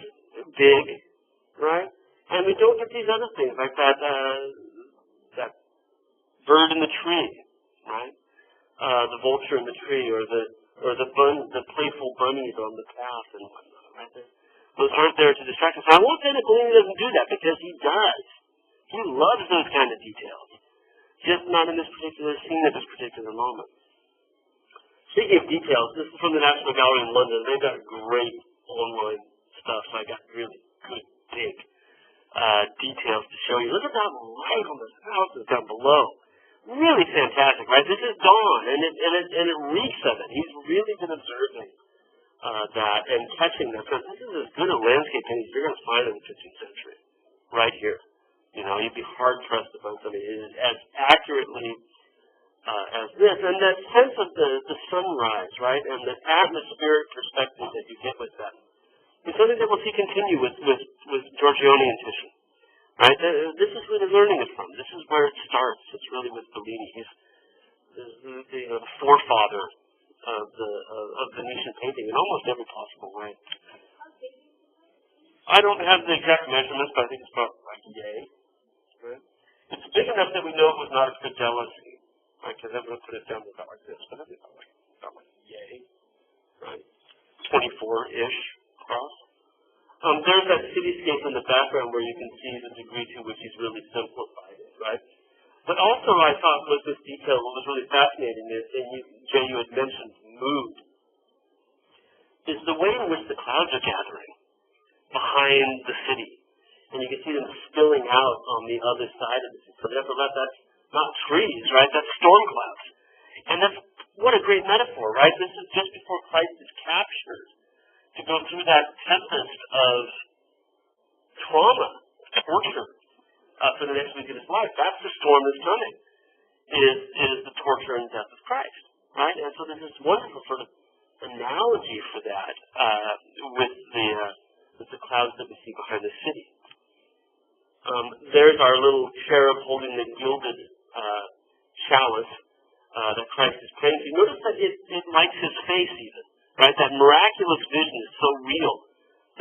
big, right? And we don't get these other things like that bird in the tree, right? The vulture in the tree, or the playful bunnies on the path and whatnot, right? Those aren't there to distract us. I won't say that Bellini doesn't do that, because he does. He loves those kind of details, just not in this particular scene at this particular moment. Speaking of details, this is from the National Gallery in London. They've got great online stuff, so I got really good, big details to show you. Look at that light on the houses down below. Really fantastic, right? This is dawn, and it reeks of it. He's really been observing that and catching that. So this is as good a landscape painting you're going to find in the 15th century, right here. You know, you'd be hard-pressed to find somebody who is as accurately as this. And that sense of the sunrise, right, and the atmospheric perspective that you get with that is something that we'll see continue with Giorgione and Titian. Right? This is where they're learning it from. This is where it starts. It's really with Bellini. He's the forefather of Venetian painting in almost every possible way. I don't have the exact measurements, but I think it's about like yay. Right? It's big enough that we know it was not a fidelity, right? Because I'm going to put it down about like this, but I think about like yay, right? 24-ish across. There's that cityscape in the background where you can see the degree to which he's really simplified it, right? But also I thought with this detail, what was really fascinating is, and Jay, you had mentioned mood, is the way in which the clouds are gathering behind the city. And you can see them spilling out on the other side of the city. So therefore that's not trees, right? That's storm clouds. And that's, what a great metaphor, right? This is just before Christ is captured, to go through that tempest of trauma, torture, for the next week of his life. That's the storm that's coming, is the torture and death of Christ, right? And so there's this wonderful sort of analogy for that with the clouds that we see behind the city. There's our little cherub holding the gilded chalice that Christ is praying to. Notice that it lights his face even. Right, that miraculous vision is so real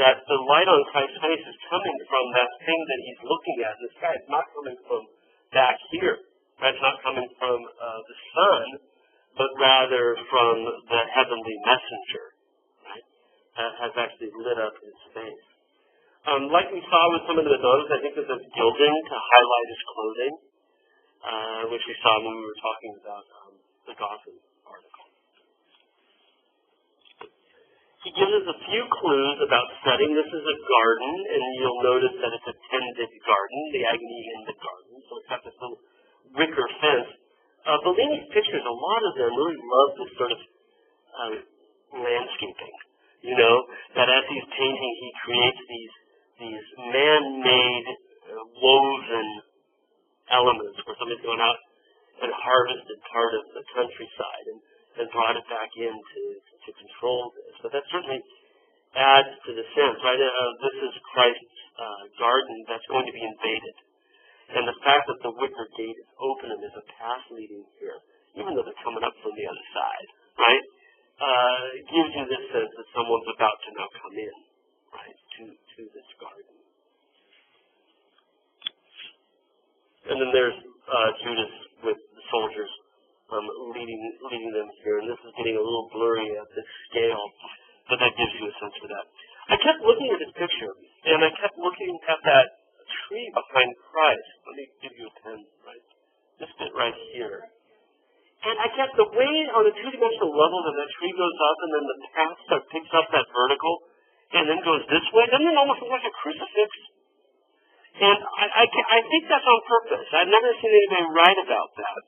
that the light on Christ's face is coming from that thing that he's looking at in the sky. It's not coming from back here. Right? It's not coming from the sun, but rather from the heavenly messenger, right, that has actually lit up his face. Like we saw with some of the Madonnas, I think that there's gilding to highlight his clothing, which we saw when we were talking about the Gotham article. He gives us a few clues about setting. This is a garden, and you'll notice that it's a tended garden, the agony in the garden. So it's got this little wicker fence. Bellini's pictures, a lot of them really love this sort of landscaping. You know, that as he's painting, he creates these these man-made woven elements where somebody's gone out and harvested part of the countryside and brought it back in to control this. But that certainly adds to the sense, right? This is Christ's garden that's going to be invaded. And the fact that the wicker gate is open and there's a path leading here, even though they're coming up from the other side, right, gives you this sense that someone's about to now come in, right, to this garden. And then there's Judas with the soldiers leading them here. And this is getting a little blurry at this scale, but that gives you a sense for that. I kept looking at this picture, and I kept looking at that tree behind Christ. Let me give you a pen, right? This bit right here. And I kept the way on a two-dimensional level that tree goes up, and then the path picks up that vertical, and then goes this way. Doesn't it almost look like a crucifix? And I think that's on purpose. I've never seen anybody write about that.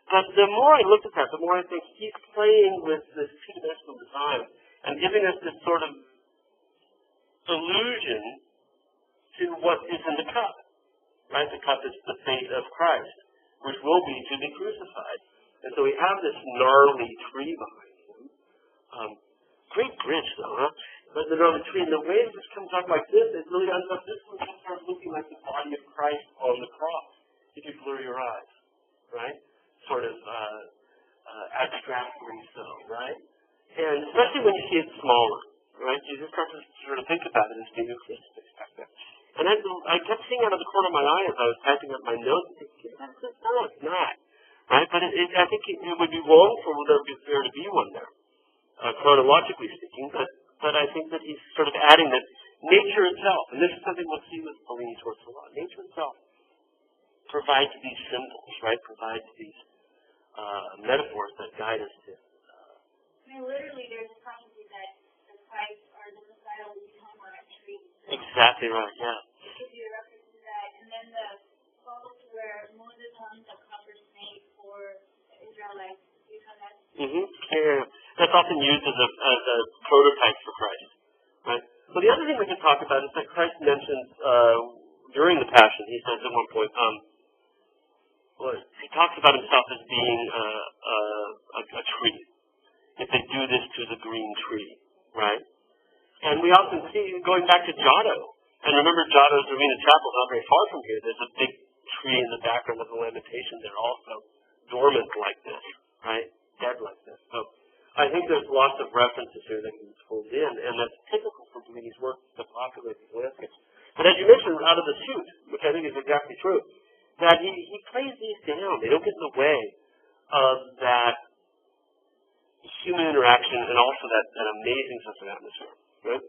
But the more I look at that, the more I think he's playing with this two-dimensional design and giving us this sort of allusion to what is in the cup. Right? The cup is the fate of Christ, which will be to be crucified. And so we have this gnarly tree behind him. Great bridge, though, huh? But the gnarly tree, and the way this comes up like this, it really ends up, this one starts looking like the body of Christ on the cross, if you blur your eyes, right? Sort of abstractly so, right? And especially when you see it smaller, right? You just start to sort of think about it as being a crucifix back there. And I kept seeing out of the corner of my eye as I was typing up my notes, and thinking, no, it's not. Right? But I think it would be wrong for there to be one there, chronologically speaking, but I think that he's sort of adding that nature itself, and this is something we'll see with Bellini's works a lot, nature itself provides these symbols, right? Provides these metaphors that guide us to. I mean, literally, there's a prophecy that the Christ or the Messiah will become on a tree. So Exactly right, yeah. it gives you a reference to that. And then the quote where Moses hung the copper snake for the Israelites. You know that? Yeah. That's often used as a prototype for Christ, right? So the other thing we can talk about is that Christ mentions during the Passion, he says at one point, he talks about himself as being a tree. If they do this to the green tree, right? And we often see, going back to Giotto, and remember Giotto's Arena Chapel, not very far from here, there's a big tree in the background of the Lamentation there also, dormant like this, right? Dead like this. So I think there's lots of references here that can be pulled in, and that's typical for Bellini's work to populate these landscapes. But as you mentioned, out of the chute, which I think is exactly true, that he plays these down. They don't get in the way of that human interaction and also that amazing sense of atmosphere. Right?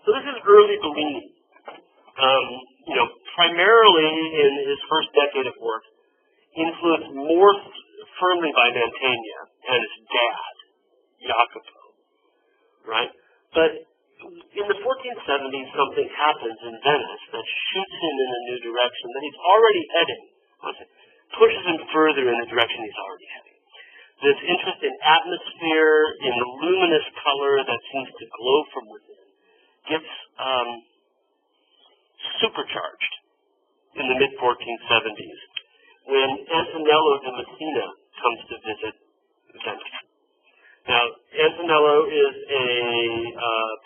So this is early Bellini. Primarily in his first decade of work, influenced more firmly by Mantegna and his dad, Jacopo. Right? But in the 1470s, something happens in Venice that shoots him in a new direction that he's already heading. Pushes him further in the direction he's already heading. This interest in atmosphere, in the luminous color that seems to glow from within, gets supercharged in the mid-1470s when Antonello de Messina comes to visit Venice. Now, Antonello is a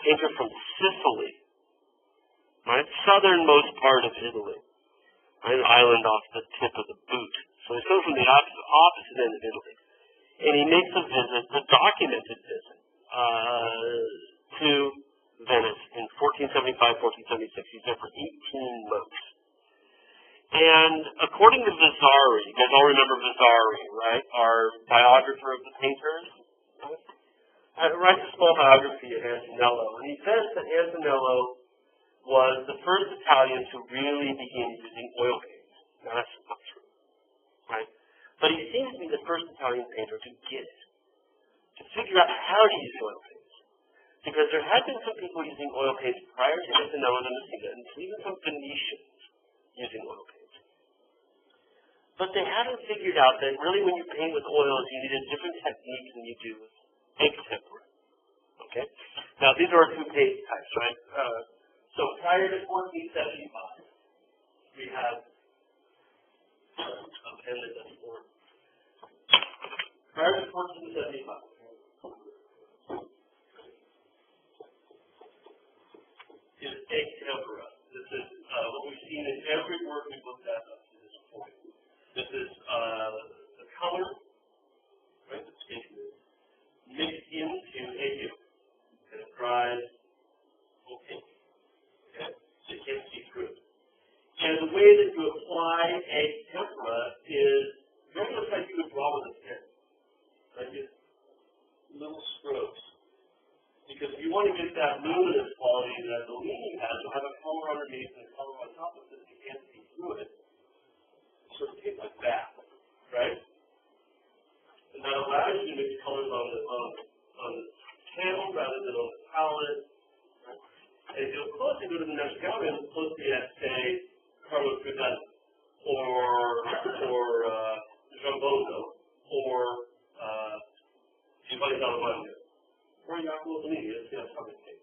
painter from Sicily, right? Southernmost part of Italy, right? An island off the tip of the boot. So he's coming from the opposite end of Italy. And he makes a visit, a documented visit, to Venice in 1475, 1476. He's there for 18 months. And according to Vasari, you guys all remember Vasari, right? Our biographer of the painters. Writes a small biography of Antonello. And he says that Antonello was the first Italian to really begin using oil paints. Now that's not true, right? But he seems to be the first Italian painter to get it, to figure out how to use oil paints. Because there had been some people using oil paints prior to Antonello de Messina, and even some Venetians using oil paints. But they hadn't figured out that really when you paint with oils, you need a different technique than you do with ink tempera. Okay? Now, these are our two paint types, right? So prior to 1475, we have a pen that doesn't work. Prior to 1475, is a tempera. This is what we've seen in every work we've looked at up to this point. This is the color, right, the skin, mixed into a hue, and it dries opaque. Okay? You can't see through it. And the way that you apply a tempera is very much like you would draw with a pen. Like just little strokes. Because if you want to get that luminous quality that the leaning has, you'll have a color underneath and a color on top of it. If you can't see through it, sort of take like that, right? And that allows you to mix colors on the panel rather than on the palette. Right? And if you'll closely go to the next gallery and closely at, say, Carlos Gauguin, or Giambondo, or Giovanni Dallamagna, or Jacopo Bellini, it's going to have a tape,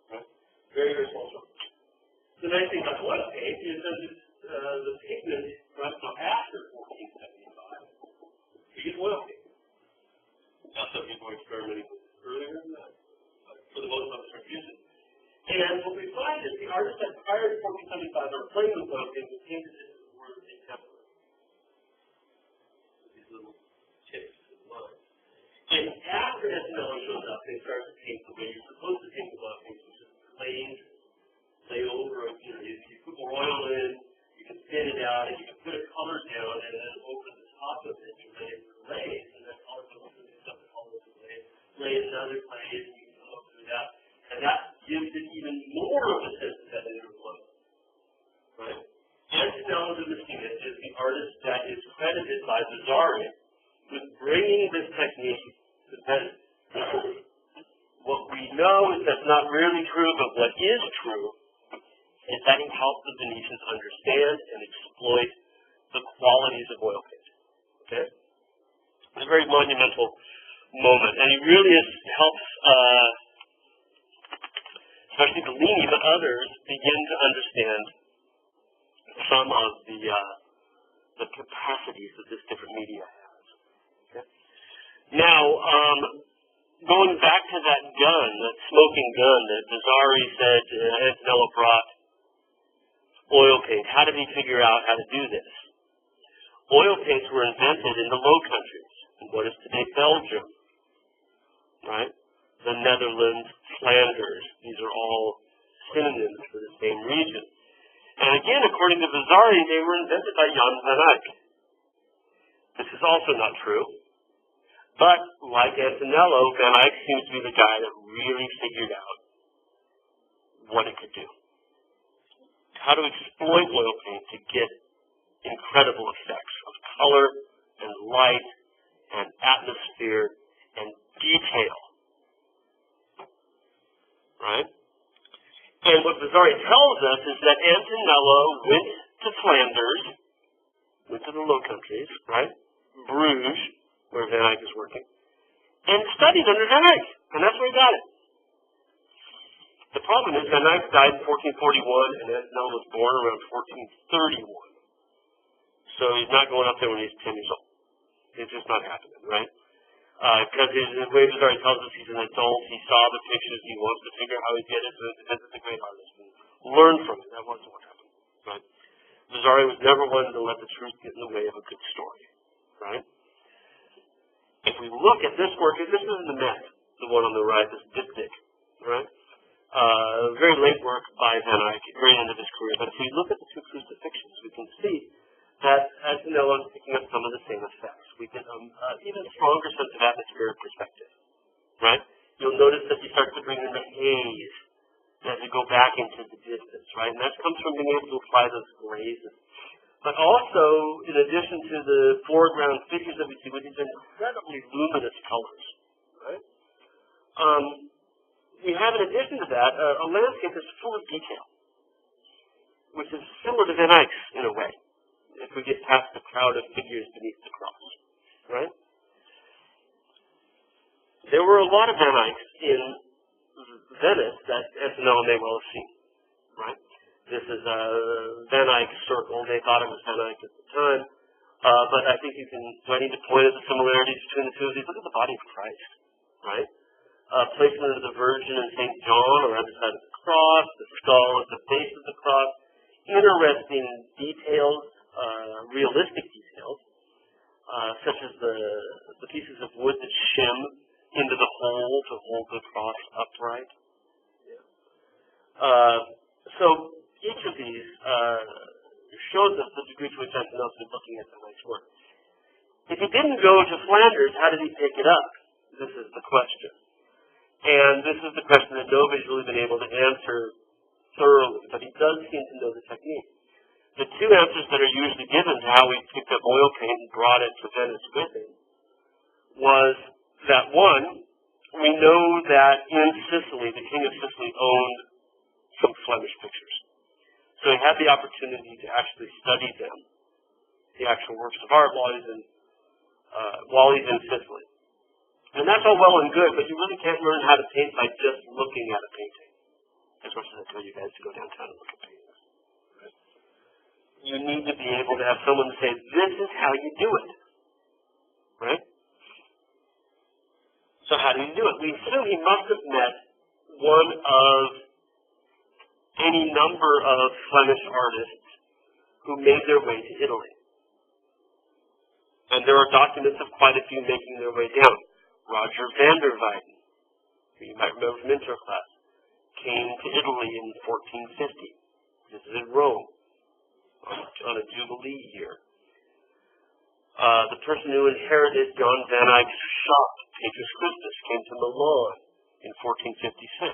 right? Very, very small strokes. The nice thing about oil paint is that it's, the pigment runs out after 1475. You get oil paint. Now, some people are experimenting with it earlier than that, but for the most part, it's using. And what we find is the artists that prior to 1475 are playing with oil paint and painted it as the word a template. These little tips and lines. And after SNL shows up, they start to paint the way you're supposed to paint the oil paint, which is lay over, you put more oil in, you can thin it out, and you can put a color down, and then over the top of it, you lay glaze, and then all of the stuff that follows the glaze, lay another glaze, and you can go through that, and that gives it even more of a sense of that inner flow, right? Antonello da Messina is the artist that is credited by Vasari with bringing this technique to Venice. What we know is that's not really true, but what is true is that he helped the Venetians understand and exploit the qualities of oil paint. Okay? It's a very monumental moment, and he really helps, especially Bellini, but others, begin to understand some of the capacities that this different media has. Okay? Now, going back to that gun, that smoking gun that Vasari said Antonello brought oil paint. How did he figure out how to do this? Oil paints were invented in the Low Countries, in what is today Belgium, right? The Netherlands, Flanders. These are all synonyms for the same region. And again, according to Vasari, they were invented by Jan van Eyck. This is also not true. But, like Antonello, Van Eyck seems to be the guy that really figured out what it could do. How to exploit oil paint to get incredible effects of color and light and atmosphere and detail. Right? And what Vasari tells us is that Antonello went to Flanders, went to the Low Countries, right? Bruges, where Van Eyck is working, and studied under Van Eyck, and that's where he got it. The problem is Van Eyck died in 1441, and Antonello was born around 1431. So he's not going up there when he's 10 years old. It's just not happening, right? Because the way Vasari tells us he's an adult, he saw the pictures, he wants to figure out how he did it, so it's a great artist. And learn from it. That wasn't what happened, right? Vasari was never one to let the truth get in the way of a good story, right? If we look at this work, this is the Met, the one on the right, this diptych, right? Very late work by Van Eyck, very end of his career. But if we look at the two crucifixions, we can see that Antonello is picking up some of the same effects. We get even stronger sense of atmospheric perspective, right? You'll notice that he starts to bring in the haze as we go back into the distance, right? And that comes from being able to apply those glazes. But also, in addition to the foreground figures that we see with these incredibly luminous colors, right? We have, in addition to that, a landscape that's full of detail, which is similar to Van Eyck's in a way, if we get past the crowd of figures beneath the cross, right? There were a lot of Van Eycks in Venice that Antonello may well have seen, This is Van Eyck's circle. They thought it was Van Eyck at the time. But I think you can, do I need to point at the similarities between the two of these? Look at the body of Christ, right? Placement of the Virgin and St. John around the side of the cross, the skull at the base of the cross. Interesting details, realistic details, such as the pieces of wood that shim into the hole to hold the cross upright. So each of these shows us the degree to which Antonell's been looking at the nice work. If he didn't go to Flanders, how did he pick it up? This is the question. And this is the question that nobody's really been able to answer thoroughly, but he does seem to know the technique. The two answers that are usually given to how he picked up oil paint and brought it to Venice with him was that, one, we know that in Sicily, the king of Sicily owned some Flemish pictures. So he had the opportunity to actually study them, the actual works of art, while he's in Sicily. And that's all well and good, but you really can't learn how to paint by just looking at a painting. As much as I tell you guys to go downtown and look at paintings. Right? You need to be able to have someone say, this is how you do it. Right? So how do you do it? We assume he must have met one of any number of Flemish artists who made their way to Italy. And there are documents of quite a few making their way down. Roger van der Weyden, who you might remember from intro class, came to Italy in 1450, visited Rome on a Jubilee year. The person who inherited John Van Eyck's shop, Petrus Christus, came to Milan in 1456.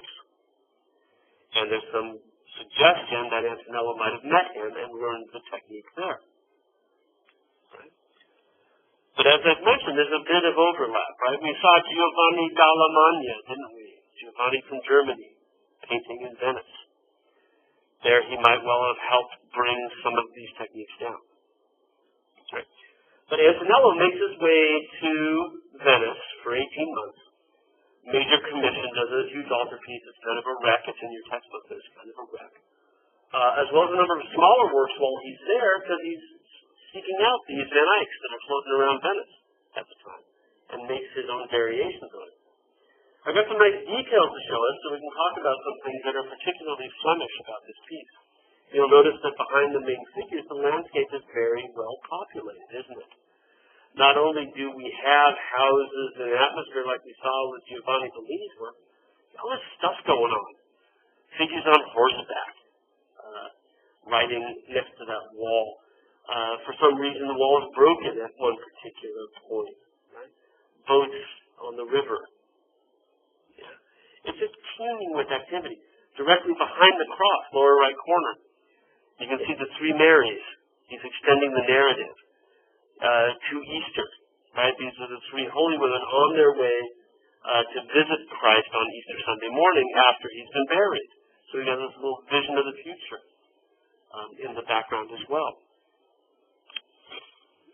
And there's some suggestion that Antonello might have met him and learned the technique there. Right? But as I've mentioned, there's a bit of overlap, right? We saw Giovanni dalla Magna, didn't we? Giovanni from Germany, painting in Venice. There he might well have helped bring some of these techniques down. Right. But Antonello makes his way to Venice for 18 months. Major commission, does a huge altarpiece. It's kind of a wreck. It's in your textbook, but it's kind of a wreck. As well as a number of smaller works while he's there, because he's seeking out these Van Eycks that are floating around Venice at the time, and makes his own variations on it. I've got some nice details to show us, so we can talk about some things that are particularly Flemish about this piece. You'll notice that behind the main figures, the landscape is very well populated, isn't it? Not only do we have houses and an atmosphere like we saw with Giovanni Bellini's work, all this stuff going on. Figures on horseback, riding next to that wall. For some reason, the wall is broken at one particular point. Right? Boats on the river. Yeah. It's just teeming with activity. Directly behind the cross, lower right corner, you can see the three Marys. He's extending the narrative to Easter. Right? These are the three holy women on their way to visit Christ on Easter Sunday morning after he's been buried. So we got this little vision of the future in the background as well.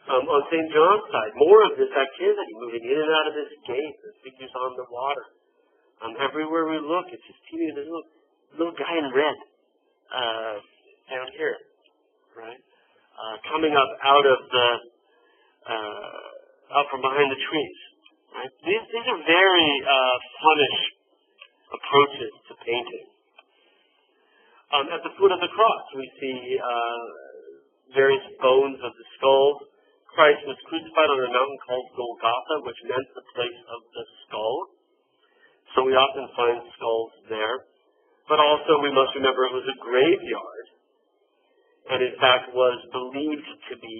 On St. John's side, more of this activity, moving in and out of this gate, the figures on the water. Everywhere we look, it's just teeming. There's a little guy in red down here, right? Coming up out from behind the trees. Right? These are very Flemish approaches to painting. At the foot of the cross, we see various bones of the skull. Christ was crucified on a mountain called Golgotha, which meant the place of the skull. So we often find skulls there. But also we must remember it was a graveyard, and in fact was believed to be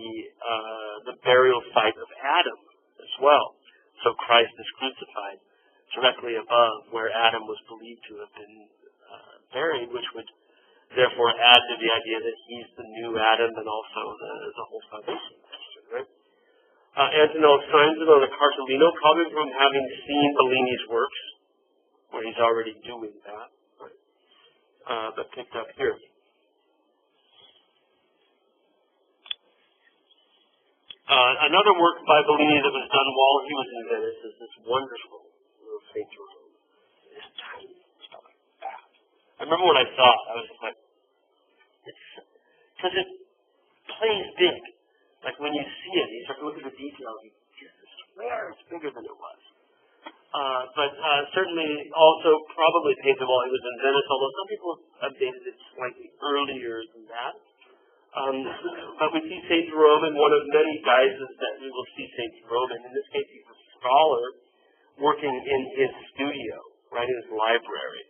the burial site of Adam as well. So Christ is crucified directly above where Adam was believed to have been buried, which would therefore add to the idea that he's the new Adam and also the whole salvation question, right? Antonello signs it on a cartolino, probably from having seen Bellini's works, where he's already doing that, right? But picked up here. Another work by Bellini that was done while he was in Venice is this wonderful little St. Jerome. It's tiny stuff like that. I remember when I saw it, I was just like, because it plays big. Like when you see it, you start to look at the details, you just swear it's bigger than it was. But certainly also probably painted while he was in Venice, although some people have dated it slightly earlier than that. But we see St. Jerome in one of many guises that we will see St. Jerome in. In this case, he's a scholar working in his studio, right, in his library.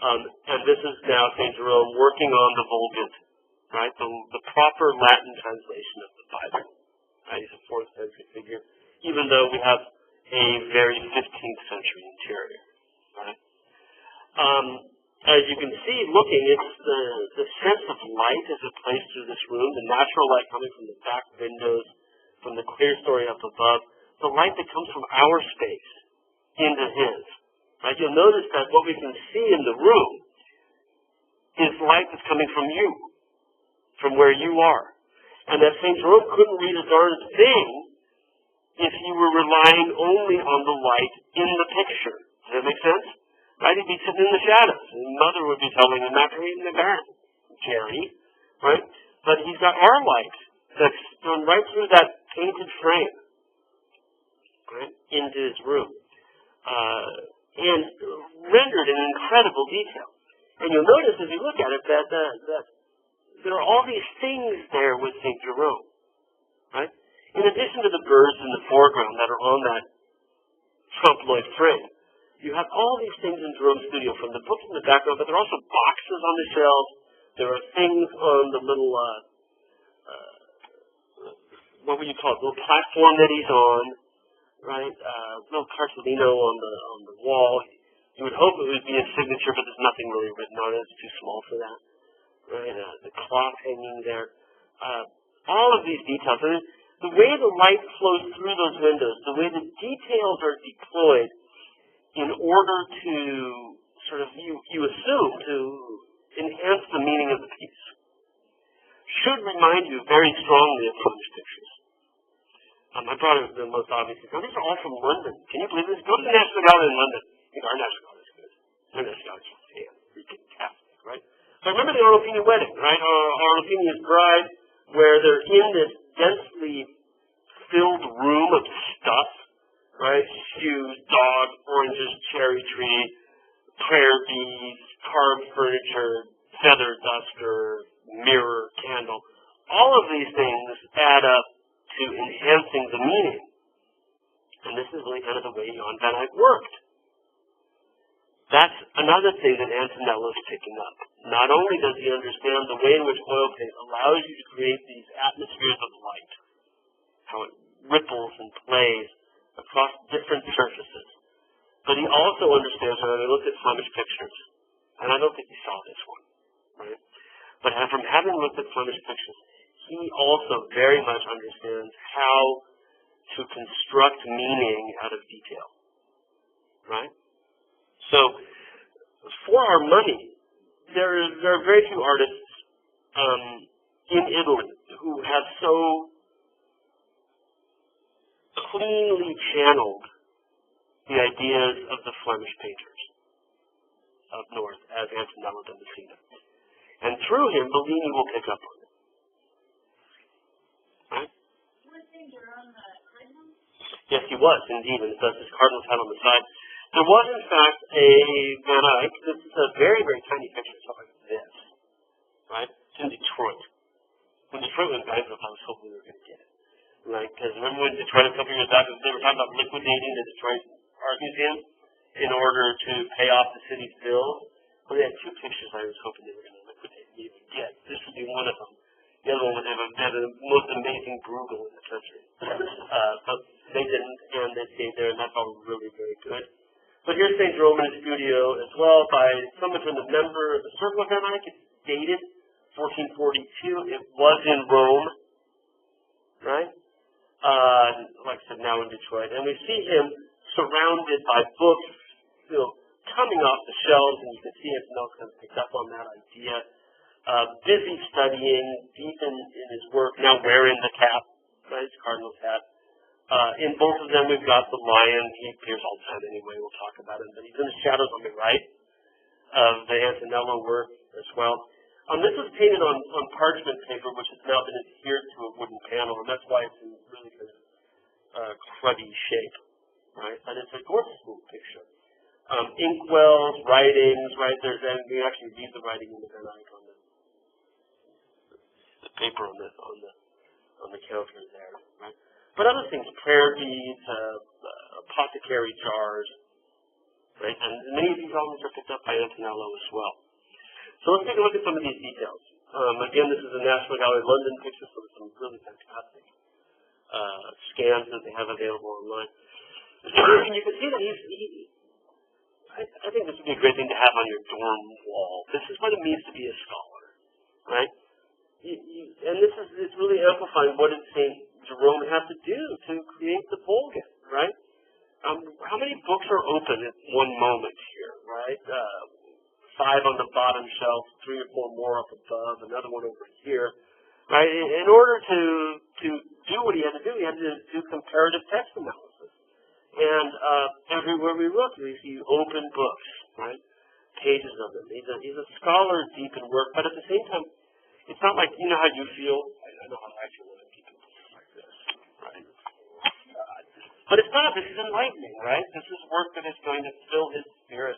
And this is now St. Jerome working on the Vulgate, right, the proper Latin translation of the Bible. Right, he's a 4th century figure, even though we have a very 15th century interior, right? As you can see, looking, it's the sense of light as it plays through this room, the natural light coming from the back windows, from the clear story up above, the light that comes from our space into his. Right? You'll notice that what we can see in the room is light that's coming from you, from where you are. And that St. Jerome couldn't read a darn thing if you were relying only on the light in the picture. Does that make sense? Right? He'd be sitting in the shadows, and Mother would be telling him not to read in the garden, Jerry, right? But he's got our light that's gone right through that painted frame, right, into his room, and rendered in incredible detail. And you'll notice as you look at it that there are all these things there with St. Jerome, right? In addition to the birds in the foreground that are on that trompe-l'oeil frame, you have all these things in Jerome's studio, from the books in the background, but there are also boxes on the shelves. There are things on the little, what would you call it, little platform that he's on, right? Little cartolino on the wall. You would hope it would be a signature, but there's nothing really written on it. It's too small for that, right? The cloth hanging there. All of these details. And the way the light flows through those windows, the way the details are deployed, in order to sort of, you assume, to enhance the meaning of the piece, should remind you very strongly of Flemish pictures. I brought the most obvious example. These are all from London. Can you believe this? Go to the National Gallery in London. I think our National Gallery is good. Their National Gallery is fantastic, right? So I remember the Arnolfini wedding, right? Arnolfini's bride, where they're in this densely filled room of stuff, right? Shoes, dog, oranges, cherry tree, prayer beads, carved furniture, feather duster, mirror, candle. All of these things add up to enhancing the meaning. And this is really kind of the way Jan van Eyck worked. That's another thing that Antonello is picking up. Not only does he understand the way in which oil paint allows you to create these atmospheres of light, how it ripples and plays across different surfaces, but he also understands, when I looked at Flemish pictures, and I don't think he saw this one, right? But from having looked at Flemish pictures, he also very much understands how to construct meaning out of detail, right? So, for our money, there are very few artists in Italy who have so cleanly channeled the ideas of the Flemish painters up north as Antonello da Messina. And through him, Bellini will pick up on it. Right? Was St. Jerome a cardinal? Yes, he was, indeed, and it does his cardinal's hat on the side. There was, in fact, a Van Eyck. This is a very, very tiny picture, something like this, right? It's in Detroit. When Detroit went bankrupt, I was hoping we were going to get it, right? Because remember when Detroit, a couple years back, they were talking about liquidating the Detroit Art Museum in order to pay off the city's bills? Well, they had two pictures I was hoping they were going to liquidate and even get. This would be one of them. The other one would have the most amazing Bruegel in the country. But they didn't, and they stayed there, and that's all really very good. But here's St. Jerome in his studio as well by someone from the member of the Circle of Van Eyck. It's dated 1442. It was in Rome, right? Like I said, now in Detroit. And we see him surrounded by books, coming off the shelves, and you can see Antonello kind of picked up on that idea. Busy studying, deep in his work, now wearing the cap, right? His cardinal's hat. In both of them, we've got the lion. He appears all the time anyway. We'll talk about him. But he's in the shadows on the right of the Antonello work as well. This was painted on parchment paper, which has now been adhered to a wooden panel, and that's why it's in really kind of cruddy shape, right? But it's a gorgeous little picture. Inkwells, writings, right? There's, and you actually read the writing in the Van Eyck on the paper on the counter there, right? But other things, prayer beads, apothecary jars, right? And many of these elements are picked up by Antonello as well. So let's take a look at some of these details. Again, this is a National Gallery of London picture, so there's some really fantastic scans that they have available online. And you can see that I think this would be a great thing to have on your dorm wall. This is what it means to be a scholar, right? And it's really amplifying what did St. Jerome have to do to create the Vulgate, right? How many books are open at one moment here, right? 5 on the bottom shelf, 3 or 4 more up above, another one over here, right? In order to do what he had to do comparative text analysis. And everywhere we look, we see open books, right? Pages of them. He's a scholar deep in work, but at the same time, it's not like, you know how you feel? I know how I feel when I'm keeping books like this, right? But it's not. This is enlightening, right? This is work that is going to fill his spirit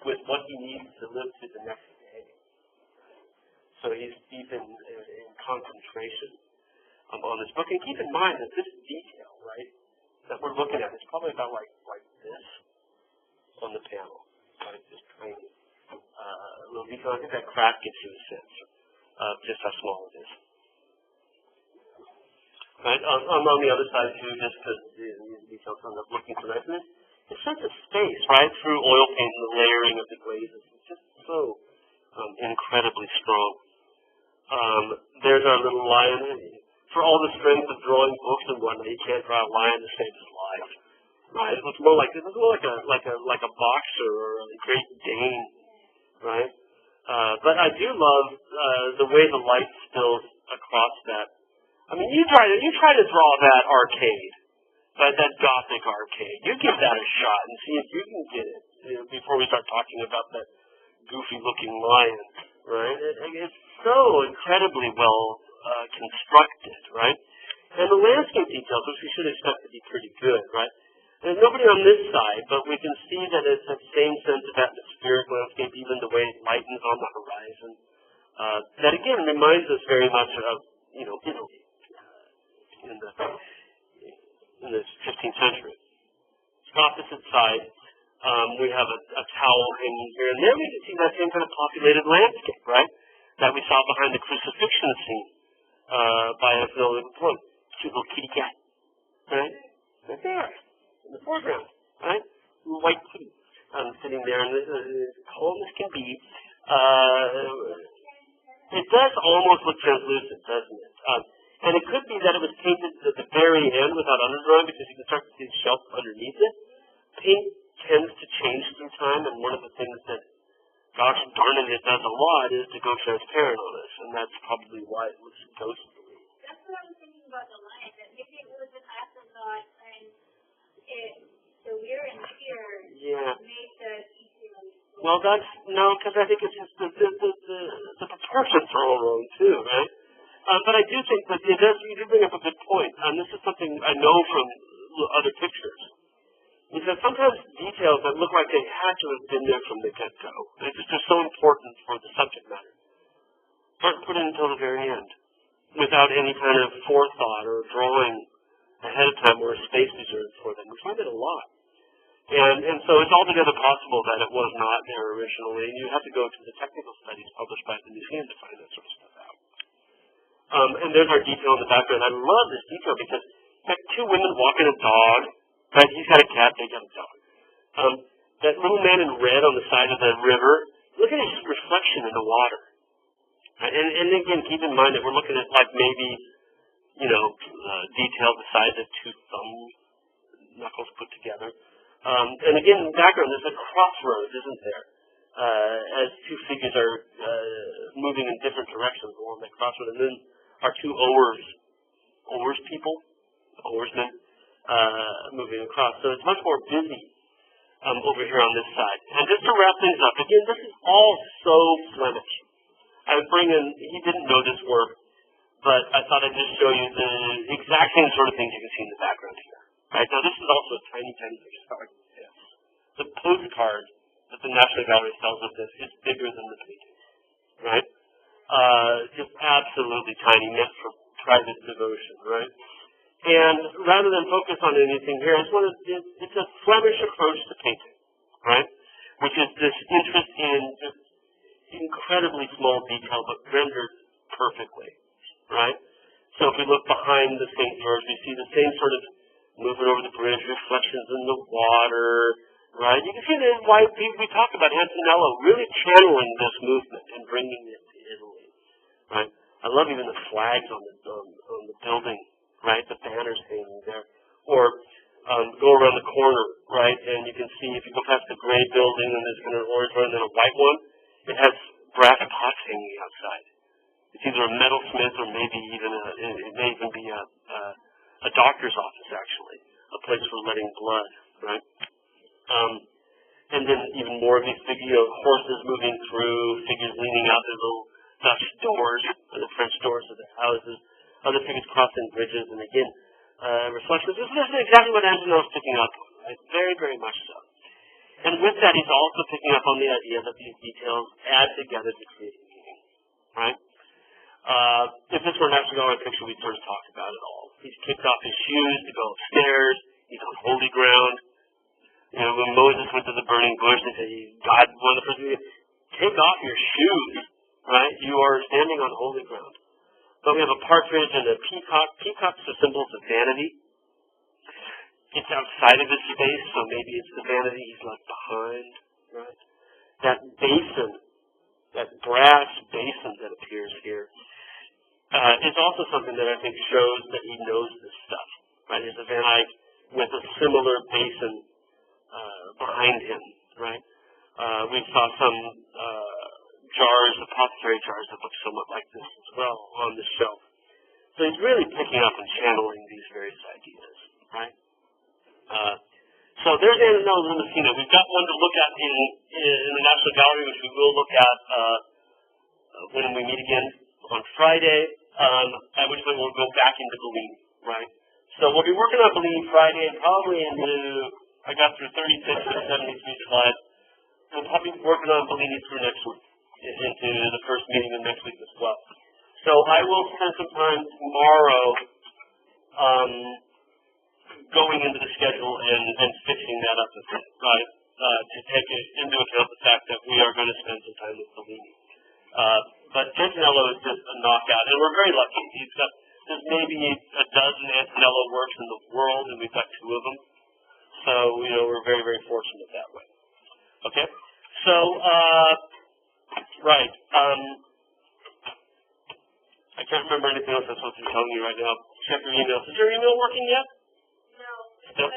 with what he needs to live to the next day. So he's deep in concentration on this book. And keep in mind that this detail, right, that we're looking at is probably about like this on the panel, right? This tiny little detail. I think that crack gives you a sense of just how small it is. Right? On the other side too, just because these details end up looking so nice. And it's sense of space, right? Through oil paint and the layering of the glazes. It's just so incredibly strong. There's our little lion. For all the strength of drawing books and whatnot, you can't draw a lion the same as life. Right? It looks more like a boxer or a Great Dane, right? But I do love the way the light spills across that. I mean, you try to draw that arcade. Right, that Gothic arcade. You give that a shot and see if you can get it, before we start talking about that goofy-looking lion, right? It's so incredibly well constructed, right? And the landscape details, which we should expect to be pretty good, right? There's nobody on this side, but we can see that it's the same sense of atmospheric landscape, even the way it lightens on the horizon. That, again, reminds us very much of, Italy in the 15th century. Opposite side, we have a towel hanging here, and there we can see that same kind of populated landscape, right? That we saw behind the crucifixion scene by Antonello Point. Cute little kitty cat, right? Right there, in the foreground, right? Little white kitty sitting there, and as calm as can be. It does almost look translucent, doesn't it? And it could be that it was painted at the very end without underdrawing, because you can start to see the shelf underneath it. Paint tends to change through time, and one of the things that, gosh darn it does a lot is to go transparent on us, and that's probably why it looks ghostly. That's what I was thinking about the line, that maybe it was an afterthought, and the wear and tear made the detail. Well, because I think it's just the proportions are all wrong too, right? But I do think that you do bring up a good point, and this is something I know from other pictures, is that sometimes details that look like they had to have been there from the get-go, they're so important for the subject matter, aren't put in until the very end, without any kind of forethought or drawing ahead of time or a space reserved for them. We find it a lot. And so it's altogether possible that it was not there originally, and you have to go to the technical studies published by the museum to find that sort of stuff out. And there's our detail in the background. I love this detail because you have 2 women walking a dog, right? He's got a cat, they got a dog. That little man in red on the side of the river, look at his reflection in the water. Right? And again, keep in mind that we're looking at like maybe, detail the size of 2 thumb knuckles put together. And again, in the background, there's a crossroads, isn't there? As 2 figures are moving in different directions along that crossroad. And then our 2 oarsmen, moving across. So it's much more busy over here on this side. And just to wrap things up, again, this is all so Flemish. I would bring in, he didn't know this work, but I thought I'd just show you the exact same sort of things you can see in the background here. Right, now this is also a tiny, tiny postcard. The postcard that the National Gallery sells of this is bigger than the painting, right? Just absolutely tiny, meant for private devotion, right? And rather than focus on anything here, it's a Flemish approach to painting, right? Which is this interest in just incredibly small detail, but rendered perfectly, right? So if we look behind the St. George, we see the same sort of movement over the bridge, reflections in the water, right? You can see that why we talk about Antonello really channeling this movement and bringing it to Italy, right? I love even the flags on the building, right? The banners hanging there. Or go around the corner, right? And you can see if you go past the gray building and there's an orange one and then a white one, it has brass pots hanging outside. It's either a metalsmith or maybe even it may even be a doctor's office, actually, a place for letting blood, right? And then even more of these horses moving through, figures leaning out their little Dutch doors, the French doors of their houses, other figures crossing bridges, and again, reflections. This is exactly what Antonello's picking up on, right? Very, very much so. And with that, he's also picking up on the idea that these details add together to create meaning, right? If this were a National Gallery picture, we'd sort of talk about it all. He's kicked off his shoes to go upstairs. He's on holy ground. You know, when Moses went to the burning bush, they said, God, one of the first things, take off your shoes, right? You are standing on holy ground. But we have a partridge and a peacock. Peacocks are symbols of vanity. It's outside of his space, so maybe it's the vanity he's left behind, right? That basin, that brass basin that appears here, is also something that I think shows that he knows this stuff, right? There's a Van Eyck with a similar basin behind him, right? We saw some jars, apothecary jars that look somewhat like this as well on the shelf. So he's really picking up and channeling these various ideas, right? So there's Antonello da Messina. We've got one to look at in the National Gallery, which we will look at when we meet again on Friday, at which point we'll go back into Bellini, right? So we'll be working on Bellini Friday, probably I got through 36 or 73 slides. We'll probably be working on Bellini through next week, into the first meeting of next week as well. So I will spend some time tomorrow going into the schedule and fixing that up a bit, right? To take into account the fact that we are going to spend some time with Bellini. But Antonello is just a knockout, and we're very lucky. There's maybe a dozen Antonello works in the world, and we've got 2 of them. So, we're very, very fortunate that way. Okay? So, right. I can't remember anything else I'm supposed to be telling you right now. Check your emails. Is your email working yet? No. Nope.